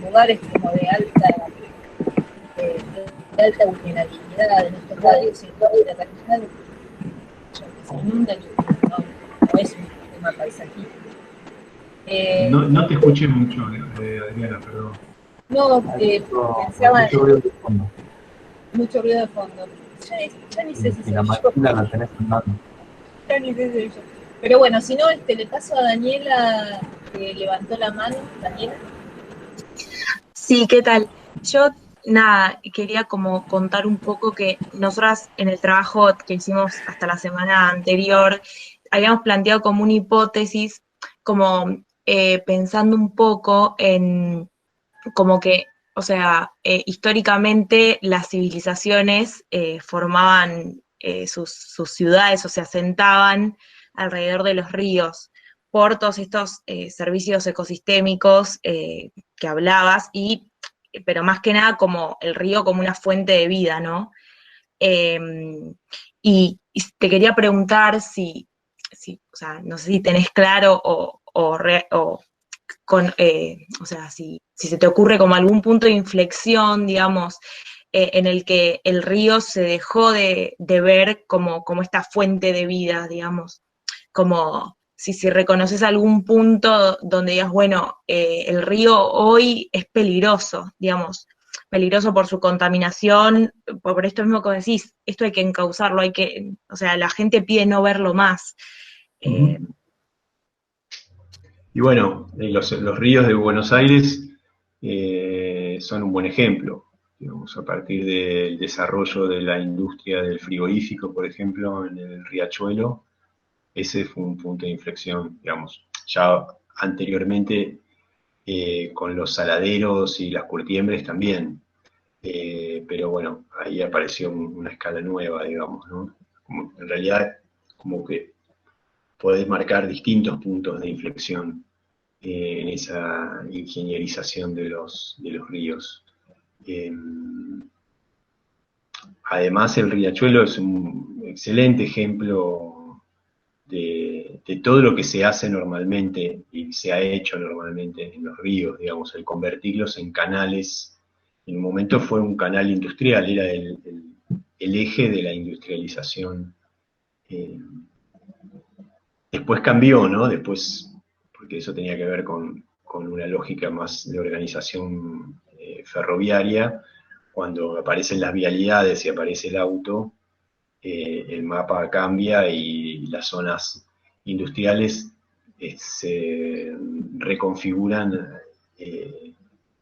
lugares como de alta vulnerabilidad, en estos radios en la realidad que se inundan y no es un tema paisajístico. No te escuché mucho, Adriana, perdón. No, pensaba mucho ruido de fondo. mucho ruido de fondo. Ya ni sé si Y soy la yo. máquina la tenés en mano. Ya ni sé si soy yo. Pero bueno, si no, le paso a Daniela, que levantó la mano. Daniela. Sí, ¿qué tal? Yo, nada, quería como contar un poco que nosotras en el trabajo que hicimos hasta la semana anterior, habíamos planteado como una hipótesis, como pensando un poco en como que, o sea, históricamente las civilizaciones formaban sus ciudades o se asentaban alrededor de los ríos por todos estos servicios ecosistémicos que hablabas, pero más que nada como el río como una fuente de vida, ¿no? Eh, y te quería preguntar o sea, no sé si tenés claro o sea, si se te ocurre como algún punto de inflexión, digamos, en el que el río se dejó de ver como esta fuente de vida, digamos, como si reconoces algún punto donde digas, bueno, el río hoy es peligroso, digamos, peligroso por su contaminación, por esto mismo que decís, esto hay que encauzarlo, o sea, la gente pide no verlo más. Y bueno, los ríos de Buenos Aires son un buen ejemplo. Digamos, a partir del desarrollo de la industria del frigorífico, por ejemplo, en el Riachuelo, ese fue un punto de inflexión, digamos. Ya anteriormente con los saladeros y las curtiembres también. Pero bueno, ahí apareció una escala nueva, digamos, ¿no? Como, en realidad, como que podés marcar distintos puntos de inflexión en esa ingenierización de los ríos. Además, el riachuelo es un excelente ejemplo de todo lo que se hace normalmente y se ha hecho normalmente en los ríos, digamos, el convertirlos en canales. En un momento fue un canal industrial, era el eje de la industrialización. Después cambió, ¿no? Después, porque eso tenía que ver con una lógica más de organización ferroviaria. Cuando aparecen las vialidades y aparece el auto, el mapa cambia y las zonas industriales se reconfiguran,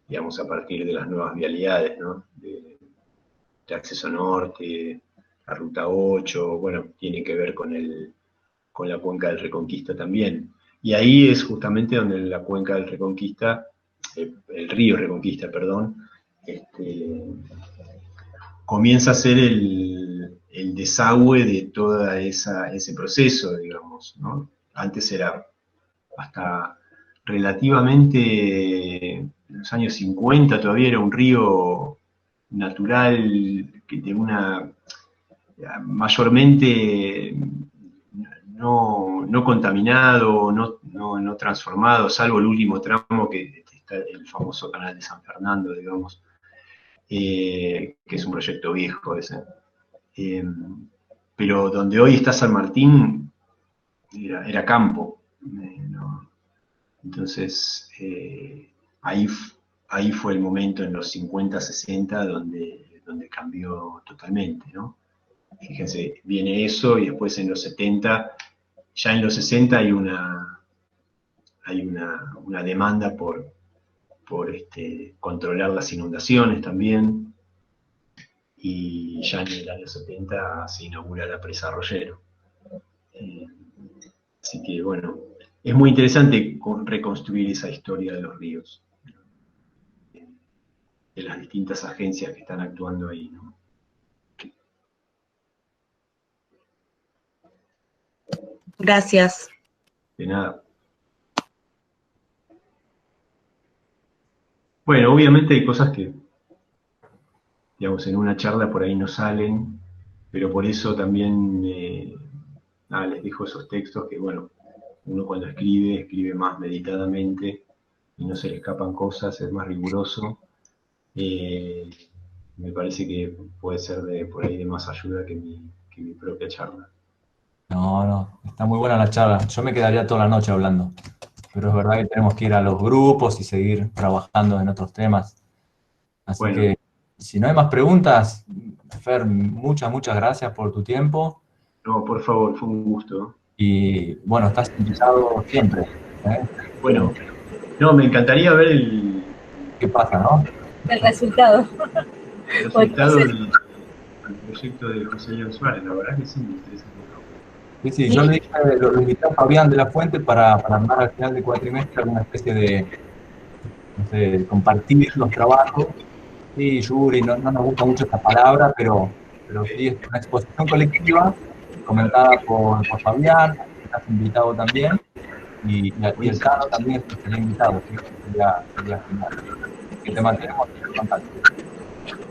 digamos, a partir de las nuevas vialidades, ¿no? De acceso norte, la ruta 8, bueno, tiene que ver con la cuenca del Reconquista también. Y ahí es justamente donde la cuenca del Reconquista, el río Reconquista, perdón, comienza a ser el desagüe de todo ese proceso, digamos, ¿no? Antes era hasta relativamente, en los años 50 todavía era un río natural, de una, mayormente no contaminado, no transformado, salvo el último tramo que está el famoso canal de San Fernando, digamos, que es un proyecto viejo ese. Pero donde hoy está San Martín era campo, ¿no? Entonces ahí fue el momento en los 50, 60 donde cambió totalmente, ¿no? Fíjense, viene eso y después en los 70, ya en los 60 hay una demanda por controlar las inundaciones también, y ya en el año 70 se inaugura la presa Arroyero. Así que bueno, es muy interesante reconstruir esa historia de los ríos, de las distintas agencias que están actuando ahí, ¿no? Gracias. De nada. Bueno, obviamente hay cosas que, digamos, en una charla por ahí no salen, pero por eso también les dejo esos textos que, bueno, uno cuando escribe más meditadamente y no se le escapan cosas, es más riguroso. Me parece que puede ser por ahí de más ayuda que mi propia charla. No, está muy buena la charla. Yo me quedaría toda la noche hablando, pero es verdad que tenemos que ir a los grupos y seguir trabajando en otros temas. Así Bueno. que, si no hay más preguntas, Fer, muchas gracias por tu tiempo. No, por favor, fue un gusto. Y bueno, estás invitado siempre. Bueno, no, me encantaría ver ¿Qué pasa, no? El resultado. El resultado del proyecto de José León Suárez, la verdad que sí, me interesa mucho. Sí, yo le dije, lo invité a Fabián de la Fuente para armar al final de cuatrimestre alguna especie de, no sé, de compartir los trabajos. Sí, Yuri, no nos gusta mucho esta palabra, pero sí, es una exposición colectiva comentada por Fabián, que estás invitado también, y el Cano también sería invitado, ¿sí? Sería genial. Que te mantenemos en contacto.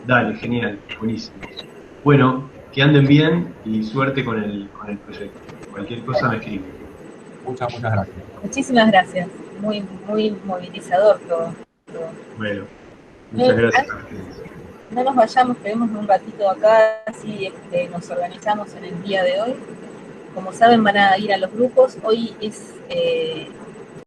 Dale, genial, buenísimo. Bueno, que anden bien y suerte con el proyecto. Cualquier cosa me escribe. Muchas gracias. Muchísimas gracias. Muy movilizador todo. Bueno, muchas gracias. No nos vayamos, quedemos un ratito acá, así nos organizamos en el día de hoy. Como saben, van a ir a los grupos. Hoy es